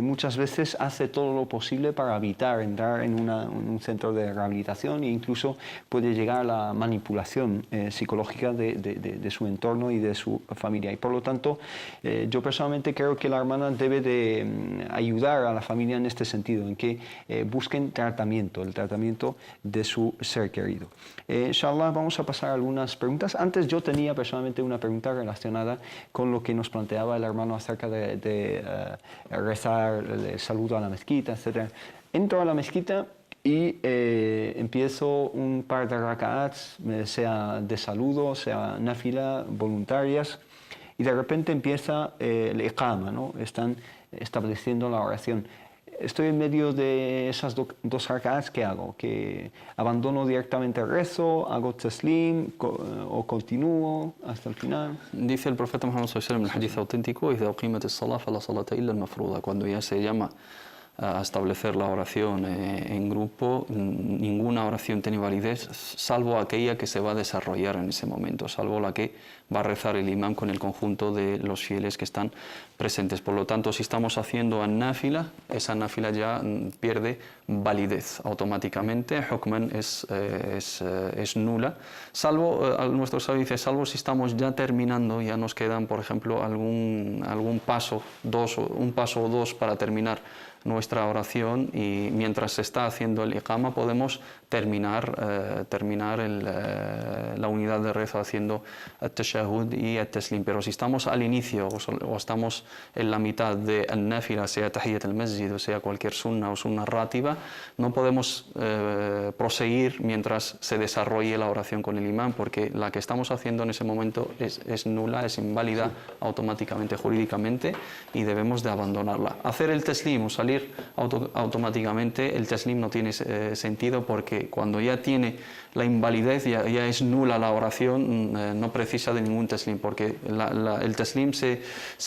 muchas veces hace todo lo posible para evitar entrar en un centro de rehabilitación, e incluso puede llegar a la manipulación psicológica de su entorno y de su familia. Y por lo tanto, yo personalmente creo que la hermana debe de ayudar a la familia en este sentido, en que busquen tratamiento, el tratamiento de su ser querido. Inshallah, vamos a pasar a algunas preguntas. Antes yo tenía personalmente una pregunta relacionada con lo que nos planteaba el hermano acerca de rezar el saludo a la mezquita, etc. Entro a la mezquita y empiezo un par de rak'ats, sea de saludo, sea nafila, voluntarias, y de repente empieza el iqama, ¿no? Están estableciendo la oración. Estoy en medio de esas dos rak'ats, ¿qué hago? ¿Que abandono directamente el rezo, hago taslim o continúo hasta el final? Dice el profeta Muhammad sallallahu alaihi wasallam en el hadith auténtico: "Idha uqimat as-salah fala salata illa al-mafruda". Cuando ya se llama a establecer la oración en grupo, ninguna oración tiene validez salvo aquella que se va a desarrollar en ese momento, salvo la que va a rezar el imán con el conjunto de los fieles que están presentes. Por lo tanto, si estamos haciendo an-náfila, esa náfila ya pierde validez automáticamente, hukman es nula, salvo, nuestro sabio dice, salvo si estamos ya terminando, ya nos quedan, por ejemplo, un paso o dos para terminar nuestra oración, y mientras se está haciendo el iqama podemos terminar la unidad de rezo haciendo at-tashahhud y at-taslim. Pero si estamos al inicio o estamos en la mitad de al-nafila, sea tahiyyat al-masjid o sea cualquier sunna o sunna rátiba, no podemos proseguir mientras se desarrolle la oración con el imán, porque la que estamos haciendo en ese momento es nula, es inválida automáticamente, jurídicamente, y debemos de abandonarla. Hacer el taslim o salir salir automáticamente, el taslim no tiene sentido, porque cuando ya tiene la invalidez, ya es nula la oración, no precisa de ningún taslim, porque el taslim se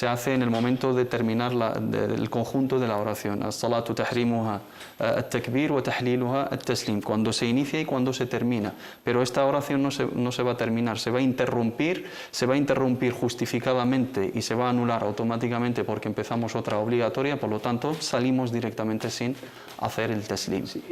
hace en el momento de terminar el conjunto de la oración. As-salatu tahrimuha at-takbir wa tahliluha at-taslim, cuando se inicia y cuando se termina. Pero esta oración no se va a terminar, se va a interrumpir justificadamente y se va a anular automáticamente porque empezamos otra obligatoria, por lo tanto salimos directamente sin hacer el taslim. Sí,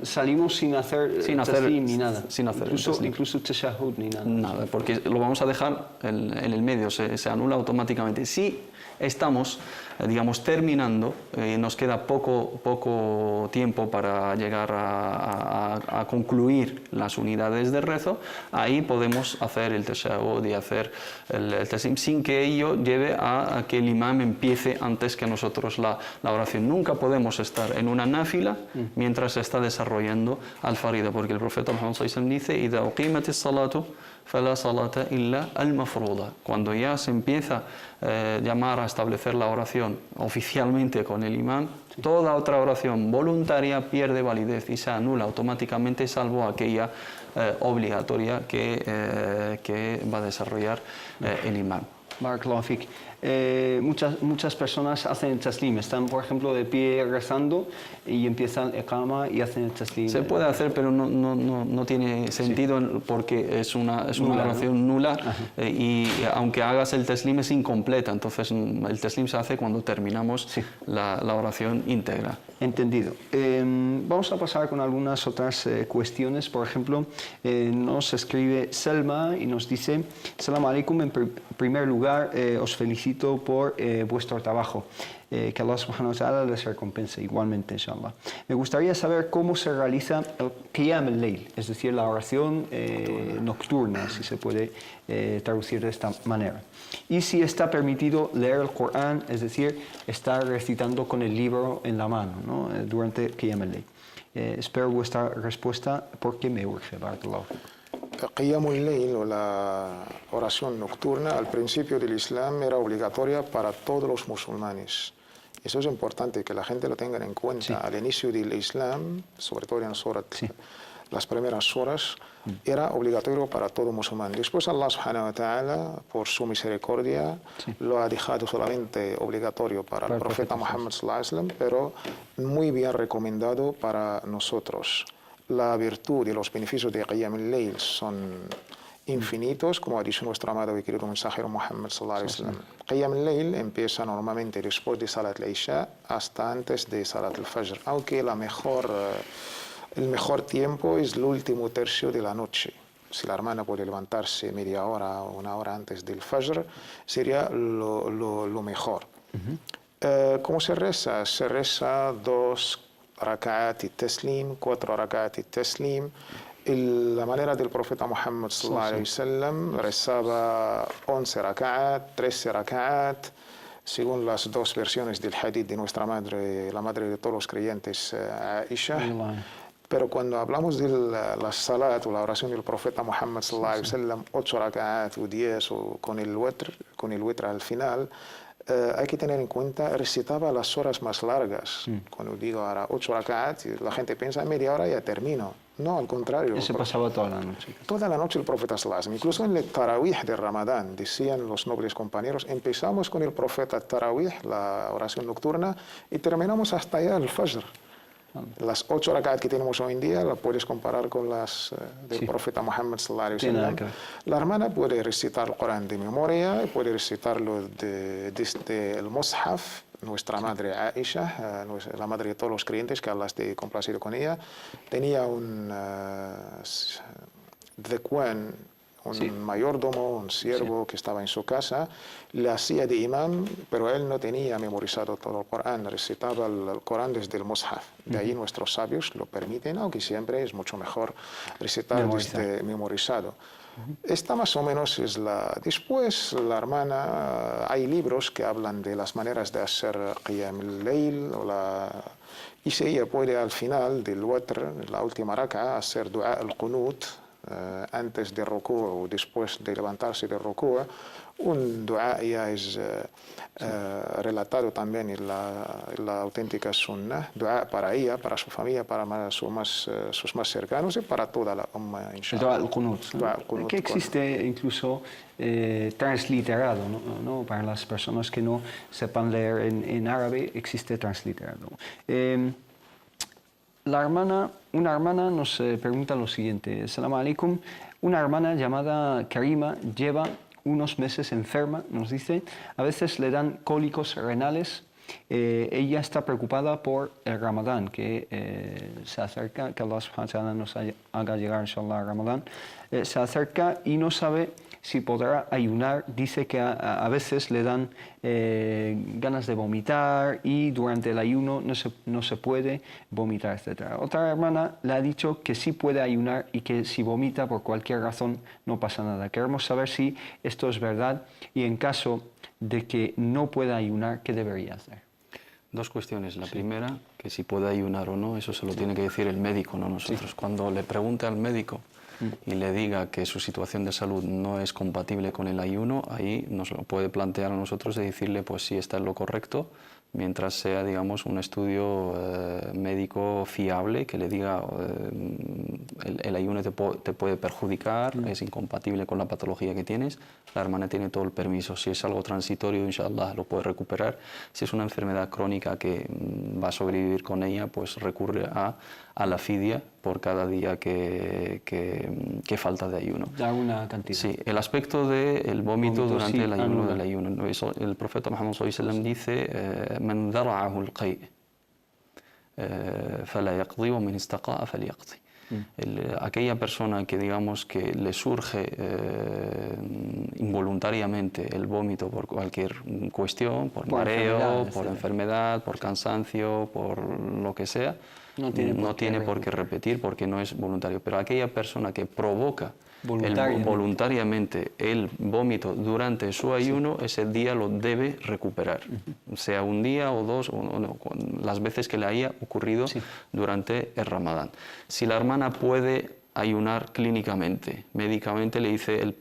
salimos sin hacer taslim ni nada. Sin hacer incluso tashahhud ni nada. Nada, porque lo vamos a dejar en el medio, se anula automáticamente. Si estamos, digamos, terminando, nos queda poco tiempo para llegar a concluir las unidades de rezo, ahí podemos hacer el tashahhud y hacer el taslim sin que ello lleve a que el imam empiece antes que nosotros la oración. Nunca podemos estar en una náfila mientras se está desarrollando al-farida, porque el profeta Muhammad sallallahu alaihi wasallam dice: "Idha uqimatis salatu fala salata illa al-mafruda". Cuando ya se empieza a llamar a establecer la oración oficialmente con el imam, toda otra oración voluntaria pierde validez y se anula automáticamente, salvo aquella obligatoria que va a desarrollar el imam. Barakallahu fik. Muchas personas hacen el taslim, están por ejemplo de pie rezando y empiezan iqama y hacen el taslim. Se puede hacer, pero no tiene sentido, porque es una oración nula, y aunque hagas el taslim es incompleta, entonces el taslim se hace cuando terminamos la oración íntegra. Entendido. Vamos a pasar con algunas otras cuestiones. Por ejemplo, nos escribe Selma y nos dice: Salam alaikum, en primer lugar os felicito por vuestro trabajo. Que Allah subhanahu wa ta'ala les recompense igualmente, inshallah. Me gustaría saber cómo se realiza el Qiyam al-Layl, es decir, la oración nocturna, si se puede traducir de esta manera. Y si está permitido leer el Corán, es decir, estar recitando con el libro en la mano, ¿no?, durante Qiyam al-Layl. Espero vuestra respuesta porque me urge. Barakallahu. Qiyam al-Layl, o la oración nocturna, al principio del Islam era obligatoria para todos los musulmanes. Eso es importante que la gente lo tenga en cuenta. Al inicio del Islam, sobre todo en las primeras horas, era obligatorio para todo musulmán. Después Allah subhanahu wa ta'ala, por su misericordia, lo ha dejado solamente obligatorio para el profeta Muhammad sallallahu alaihi wasallam, pero muy bien recomendado para nosotros. La virtud y los beneficios de Qiyam al-Layl son infinitos, como ha dicho nuestro amado y querido mensajero Muhammad sallallahu alaihi wasallam. Qiyam al-Layl empieza normalmente después de Salat al-Isha hasta antes de Salat al-Fajr, aunque el mejor tiempo es el último tercio de la noche. Si la hermana puede levantarse media hora o una hora antes del Fajr, sería lo mejor. ¿Cómo se reza? Se reza 2 rak'at y taslim, 4 rak'at y taslim. La manera del profeta Muhammad sallallahu alaihi wasallam rezaba 11 rak'at, 13 rak'at, según las dos versiones del hadith de nuestra madre, la madre de todos los creyentes, Aisha. Pero cuando hablamos de la salat o la oración del profeta Muhammad sallallahu alaihi wasallam, 8 rak'at o 10 o con el witr al final, hay que tener en cuenta, recitaba las horas más largas. Cuando digo ahora 8 rak'at, la gente piensa media hora ya termino. No, al contrario. Eso pasaba toda la noche. Toda la noche el profeta sallallahu alaihi wasallam. Incluso en el tarawih de Ramadán, decían los nobles compañeros, empezamos con el profeta tarawih, la oración nocturna, y terminamos hasta allá el fajr. Las 8 rak'at que tenemos hoy en día la puedes comparar con las del profeta Muhammad sallallahu alaihi wasallam. La hermana puede recitar el Corán de memoria, puede recitarlo desde el mushaf. Nuestra madre Aisha, la madre de todos los creyentes, que Allah esté complacido con ella, tenía un mayordomo, un siervo que estaba en su casa, le hacía de imam, pero él no tenía memorizado todo el Corán, recitaba el Corán desde el mushaf. De ahí nuestros sabios lo permiten, aunque siempre es mucho mejor recitar desde memorizado. Esta más o menos es Después la hermana, hay libros que hablan de las maneras de hacer Qiyam al-Layl, y si ella puede al final del witr, la última raka, hacer dua al-Qunut, antes de rukú o después de levantarse de rukú, un dua ya es relatado también en la auténtica sunnah, dua para ella, para su familia, para sus más cercanos y para toda la umma, inshallah. El qunut, ¿no? Que existe incluso transliterado, ¿no? Para las personas que no sepan leer en árabe, existe transliterado. Una hermana nos pregunta lo siguiente: Assalamu alaikum, una hermana llamada Karima lleva unos meses enferma, nos dice, a veces le dan cólicos renales. Ella está preocupada por el Ramadán, que se acerca, que Allah subhanahu wa ta'ala nos haga llegar, inshallah, a Ramadán. Se acerca y no sabe si podrá ayunar. Dice que a veces le dan ganas de vomitar y durante el ayuno no se puede vomitar, etc. Otra hermana le ha dicho que sí puede ayunar y que si vomita por cualquier razón no pasa nada. Queremos saber si esto es verdad y en caso de que no pueda ayunar, ¿qué debería hacer? Dos cuestiones. La primera, que si puede ayunar o no, eso se lo tiene que decir el médico, no nosotros. Cuando le pregunte al médico y le diga que su situación de salud no es compatible con el ayuno, ahí nos lo puede plantear a nosotros y decirle pues si está en lo correcto, mientras sea, digamos, un estudio médico fiable que le diga el ayuno te puede perjudicar, es incompatible con la patología que tienes. La hermana tiene todo el permiso. Si es algo transitorio, inshallah, lo puede recuperar. Si es una enfermedad crónica que va a sobrevivir con ella, pues recurre a la fidia por cada día que falta de ayuno. Da una cantidad. Sí, el aspecto del vómito durante el ayuno del ayuno. El profeta Muhammad sallallahu dice: "Man dara'ahu al-qay' fala yaqdi wa man istaqa'a falyaqdi". Aquella persona que, digamos, que le surge involuntariamente el vómito por cualquier cuestión, por mareo, por enfermedad, por cansancio, por lo que sea, no tiene por qué repetir porque no es voluntario. Pero aquella persona que provoca voluntariamente el vómito durante su ayuno, ese día lo debe recuperar, sea un día o dos, o no, las veces que le haya ocurrido durante el Ramadán. Si la hermana puede ayunar clínicamente, médicamente le dice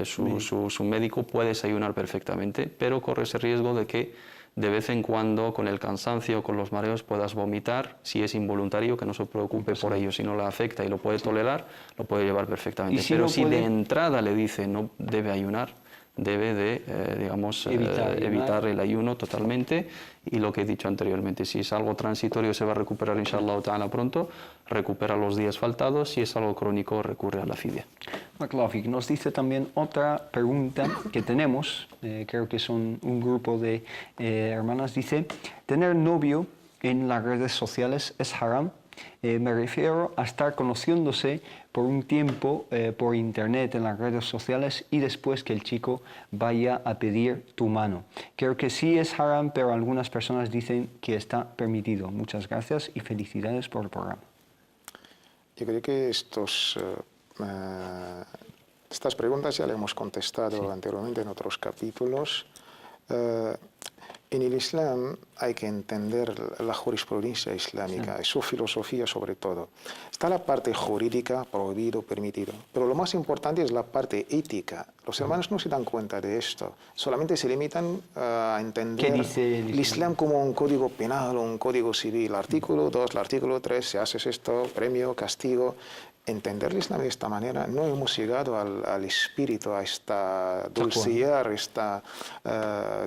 su médico, puedes ayunar perfectamente, pero corre ese riesgo de que de vez en cuando, con el cansancio, con los mareos, puedas vomitar. Si es involuntario, que no se preocupe por ello. Si no le afecta y lo puede tolerar, lo puede llevar perfectamente. Pero si de entrada le dice no debe ayunar, debe de, digamos, evitar el ayuno totalmente. Y lo que he dicho anteriormente, si es algo transitorio se va a recuperar, inshallah ta'ala, pronto, recupera los días faltados. Si es algo crónico, recurre a la fidia. Maklafik nos dice también otra pregunta que tenemos, creo que son un grupo de hermanas, dice: ¿tener novio en las redes sociales es haram? Me refiero a estar conociéndose por un tiempo por internet en las redes sociales y después que el chico vaya a pedir tu mano. Creo que sí es haram, pero algunas personas dicen que está permitido. Muchas gracias y felicidades por el programa. Yo creo que estas preguntas ya las hemos contestado anteriormente en otros capítulos. En el Islam hay que entender la jurisprudencia islámica y su filosofía sobre todo. Está la parte jurídica, prohibido, permitido, pero lo más importante es la parte ética. Los hermanos no se dan cuenta de esto, solamente se limitan a entender el Islam como un código penal o un código civil. Artículo 2, el artículo 3, si haces esto, premio, castigo. Entender el Islam de esta manera, no hemos llegado al espíritu, a esta dulcear, esta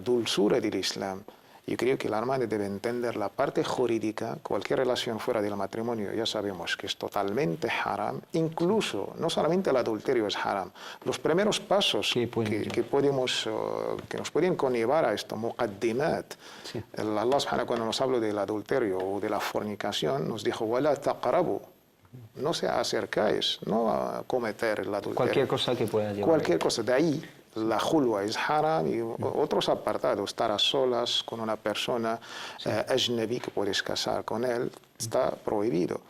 dulzura del Islam. Yo creo que la hermana debe entender la parte jurídica. Cualquier relación fuera del matrimonio ya sabemos que es totalmente haram. Incluso, no solamente el adulterio es haram. Los primeros pasos que nos pueden conllevar a esto, muqaddimat. Allah subhanahu cuando nos habla del adulterio o de la fornicación, nos dijo: "Wala taqrabu". No se acercáis, no a cometer el adulterio. Cualquier cosa que pueda llevar. Cualquier cosa. De ahí la julwa es haram y otros apartados. Estar a solas con una persona ajnabi que puedes casar con él está prohibido.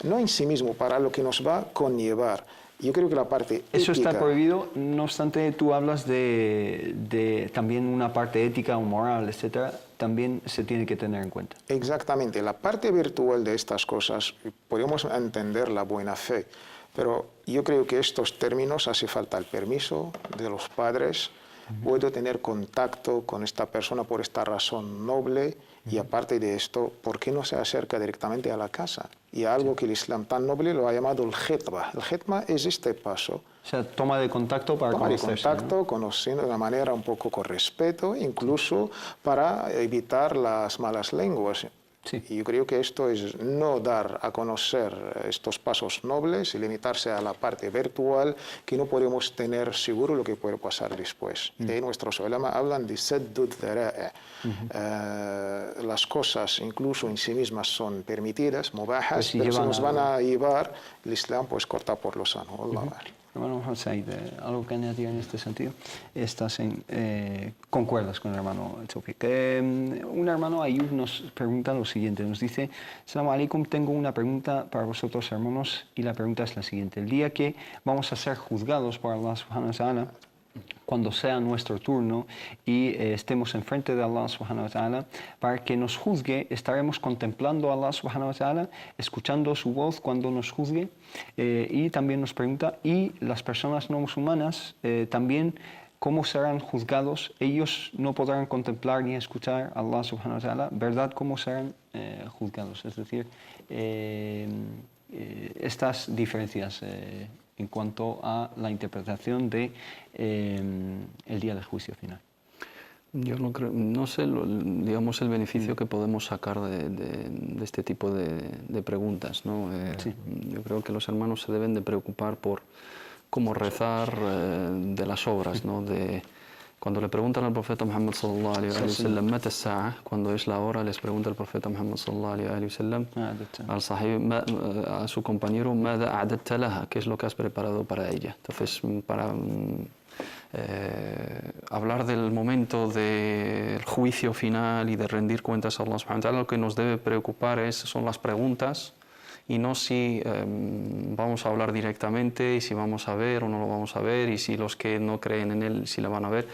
No en sí mismo, para lo que nos va a conllevar. Yo creo que la parte Eso ética, está prohibido, no obstante tú hablas de también una parte ética o moral, etcétera, también se tiene que tener en cuenta. Exactamente, la parte virtual de estas cosas podemos entender la buena fe, Pero yo creo que estos términos hace falta el permiso de los padres. Puedo tener contacto con esta persona por esta razón noble y aparte de esto, ¿por qué no se acerca directamente a la casa? Y algo que el Islam tan noble lo ha llamado el khitba. El khitba es este paso. O sea, toma de contacto para conocerse. Toma de contacto, ¿no? Conociendo de una manera un poco con respeto, incluso para evitar las malas lenguas. Sí. Y yo creo que esto es no dar a conocer estos pasos nobles y limitarse a la parte virtual, que no podemos tener seguro lo que puede pasar después. De ahí nuestros ulama hablan de saddud dhara'i. Las cosas incluso en sí mismas son permitidas, mubajas, pues si pero si llevan nos van a llevar, el Islam pues corta por lo sano. Hermano Said, ¿algo que añadir en este sentido? ¿Concuerdas con el hermano Tawfiq? Un hermano Ayub nos pregunta lo siguiente, nos dice: Assalamu alaikum, tengo una pregunta para vosotros, hermanos, y la pregunta es la siguiente. El día que vamos a ser juzgados por Allah subhanahu wa ta'ala, cuando sea nuestro turno y estemos enfrente de Allah subhanahu wa ta'ala, para que nos juzgue, estaremos contemplando a Allah subhanahu wa ta'ala, escuchando su voz cuando nos juzgue, y también nos pregunta, y las personas no musulmanas también, ¿cómo serán juzgados? Ellos no podrán contemplar ni escuchar a Allah subhanahu wa ta'ala, ¿verdad? ¿Cómo serán juzgados? Es decir, estas diferencias en cuanto a la interpretación de el día del juicio final. Yo no sé, digamos, el beneficio que podemos sacar de este tipo de preguntas, ¿no? Sí. Yo creo que los hermanos se deben de preocupar por cómo rezar de las obras, ¿no? Cuando le preguntan al profeta Muhammad sallallahu alaihi wa sallam, mata as-sa'a, cuando es la hora, les pregunta el profeta Muhammad sallallahu alaihi wa sallam a su compañero, ماذا أعددت لها, ¿qué es lo que has preparado para ella? Entonces, para hablar del momento del juicio final y de rendir cuentas a Allah subhanahu wa ta'ala, lo que nos debe preocupar son las preguntas y no si vamos a hablar directamente y si vamos a ver o no lo vamos a ver y si los que no creen en él si la van a ver.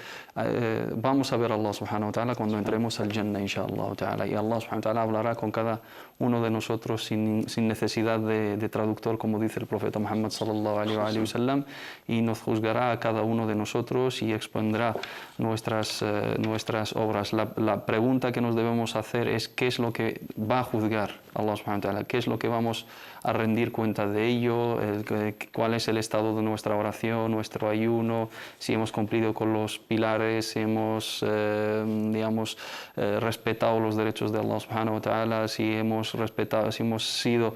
Vamos a ver a Allah subhanahu wa ta'ala cuando entremos al Jannah, inshallah ta'ala, y Allah subhanahu wa ta'ala hablará con cada uno de nosotros sin necesidad de traductor, como dice el profeta Muhammad sallallahu alaihi wa sallam, y nos juzgará a cada uno de nosotros y expondrá nuestras obras. La pregunta que nos debemos hacer es ¿qué es lo que va a juzgar Allah subhanahu wa ta'ala? ¿Qué es lo que vamos a rendir cuenta de ello? ¿Cuál es el estado de nuestra oración, nuestro ayuno? Si hemos cumplido con los pilares, si hemos respetado los derechos de Allah subhanahu wa ta'ala, si hemos sido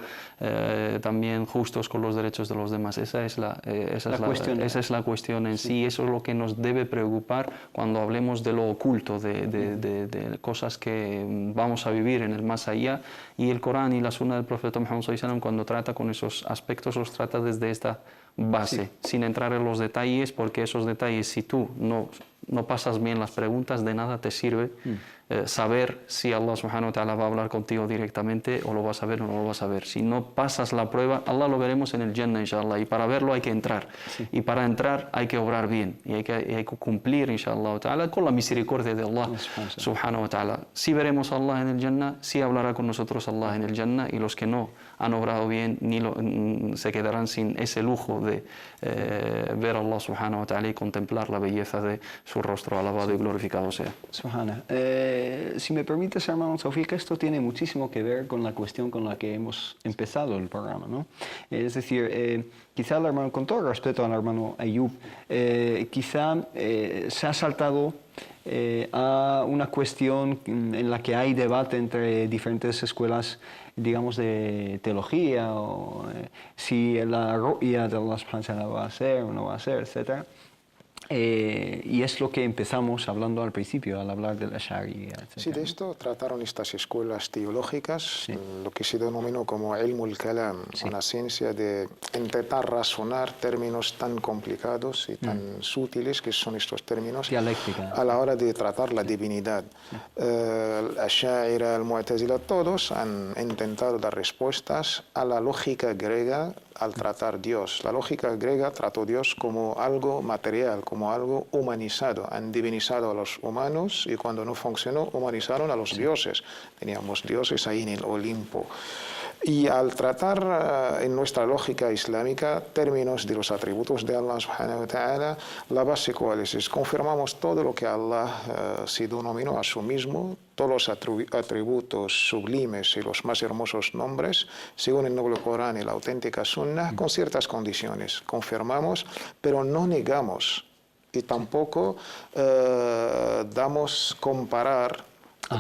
también justos con los derechos de los demás. Esa es la cuestión en sí. Eso es lo que nos debe preocupar cuando hablemos de lo oculto, de cosas que vamos a vivir en el más allá. Y el Corán y la Sunna del profeta Muhammad sallallahu alaihi wa sallam, cuando trata con esos aspectos, los trata desde esta base, sin entrar en los detalles, porque esos detalles, si tú no pasas bien las preguntas, de nada te sirve saber si Allah subhanahu wa ta'ala va a hablar contigo directamente o lo vas a ver o no lo vas a ver. Si no pasas la prueba, Allah lo veremos en el Jannah, inshallah, y para verlo hay que entrar. Sí. Y para entrar hay que obrar bien y hay que cumplir, inshallah ta'ala, con la misericordia de Allah subhanahu wa ta'ala. Si veremos a Allah en el Jannah, si hablará con nosotros Allah en el Jannah, y los que no han obrado bien se quedarán sin ese lujo de ver a Allah subhanahu wa ta'ala y contemplar la belleza de su rostro, alabado y glorificado sea. Subhana. Si me permites, hermano Tawfiq, esto tiene muchísimo que ver con la cuestión con la que hemos empezado el programa, ¿no? Es decir, quizá el hermano, con todo el respeto al hermano Ayub, quizá se ha saltado a una cuestión en la que hay debate entre diferentes escuelas, digamos, de teología, o si la ru'ya de Allah subhanahu wa ta'ala va a ser o no va a ser, etc. Y es lo que empezamos hablando al principio, al hablar de la Sharia, etc. Sí, de esto trataron estas escuelas teológicas, lo que se denominó como ilmul kalam, una ciencia de intentar razonar términos tan complicados y tan sutiles que son estos términos dialéctica, a la hora de tratar la divinidad. El Ash'ari, el Mu'tazila, todos han intentado dar respuestas a la lógica griega al tratar Dios. La lógica griega trató Dios como algo material, como algo humanizado. Han divinizado a los humanos y cuando no funcionó, humanizaron a los dioses. Teníamos dioses ahí en el Olimpo. Y al tratar en nuestra lógica islámica términos de los atributos de Allah subhanahu wa ta'ala, la base cuál es confirmamos todo lo que Allah se denominó a sí mismo, todos los atributos sublimes y los más hermosos nombres, según el Noble Corán y la auténtica Sunna, con ciertas condiciones. Confirmamos, pero no negamos y tampoco damos comparar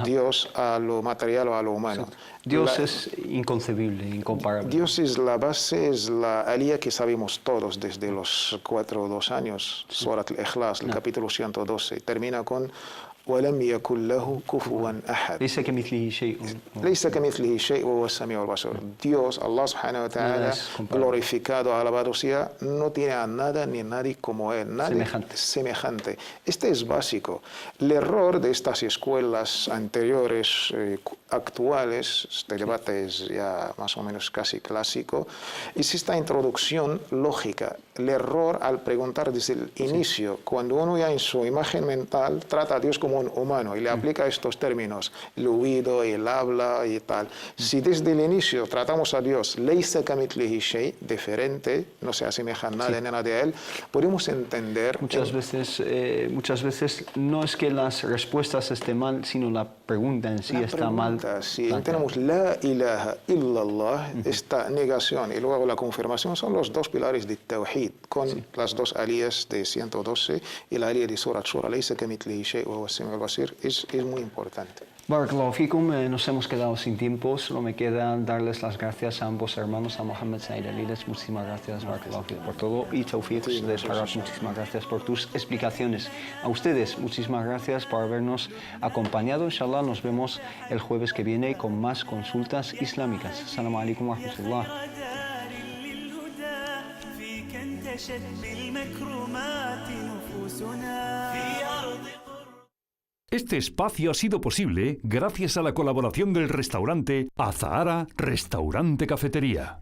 Dios a lo material o a lo humano. Dios es inconcebible, incomparable. Dios es la base, es la alía que sabemos todos desde los 4 o 2 años. Surat al-Ikhlas, el capítulo 112, termina con وَلَمْ يَكُنْ لَهُ كُفُوًا أَحَدٌ. ليس كمثله شيء. ليس كمثله شيء وهو السميع البصير. Dios, Allah subhanahu wa ta'ala, glorificado, alabado sea, no tiene a nada ni nadie como Él, nadie semejante. Este es básico. El error de estas escuelas anteriores, actuales, este debate es ya más o menos casi clásico, es esta introducción lógica. El error al preguntar desde el inicio, cuando uno ya en su imagen mental trata a Dios como un humano y le aplica estos términos, el oído, el habla y tal. Si desde el inicio tratamos a Dios, laysa kamithlihi shay, diferente, no se asemeja a nada ni a nadie a Él, podemos entender... Muchas veces no es que las respuestas estén mal, sino la pregunta en sí está mal. Si tenemos la ilaha illallah, esta negación y luego la confirmación son los dos pilares de Tawhid, con las dos aliyas de 112 y la aliyah de Surat Shura, laysa kamithlihi shay wa huwa as-sami'ul basir, es muy importante. Barakallahu fikum, nos hemos quedado sin tiempo, solo me queda darles las gracias a ambos hermanos, a Mohammed Said Aliles, muchísimas gracias Barakallahu fikum por todo, y Tawfiq de Faraj, muchísimas gracias por tus explicaciones. A ustedes, muchísimas gracias por habernos acompañado, inshallah nos vemos el jueves que viene con más consultas islámicas. Assalamu alaikum wa rahmatullah. Este espacio ha sido posible gracias a la colaboración del restaurante Azahara Restaurante Cafetería.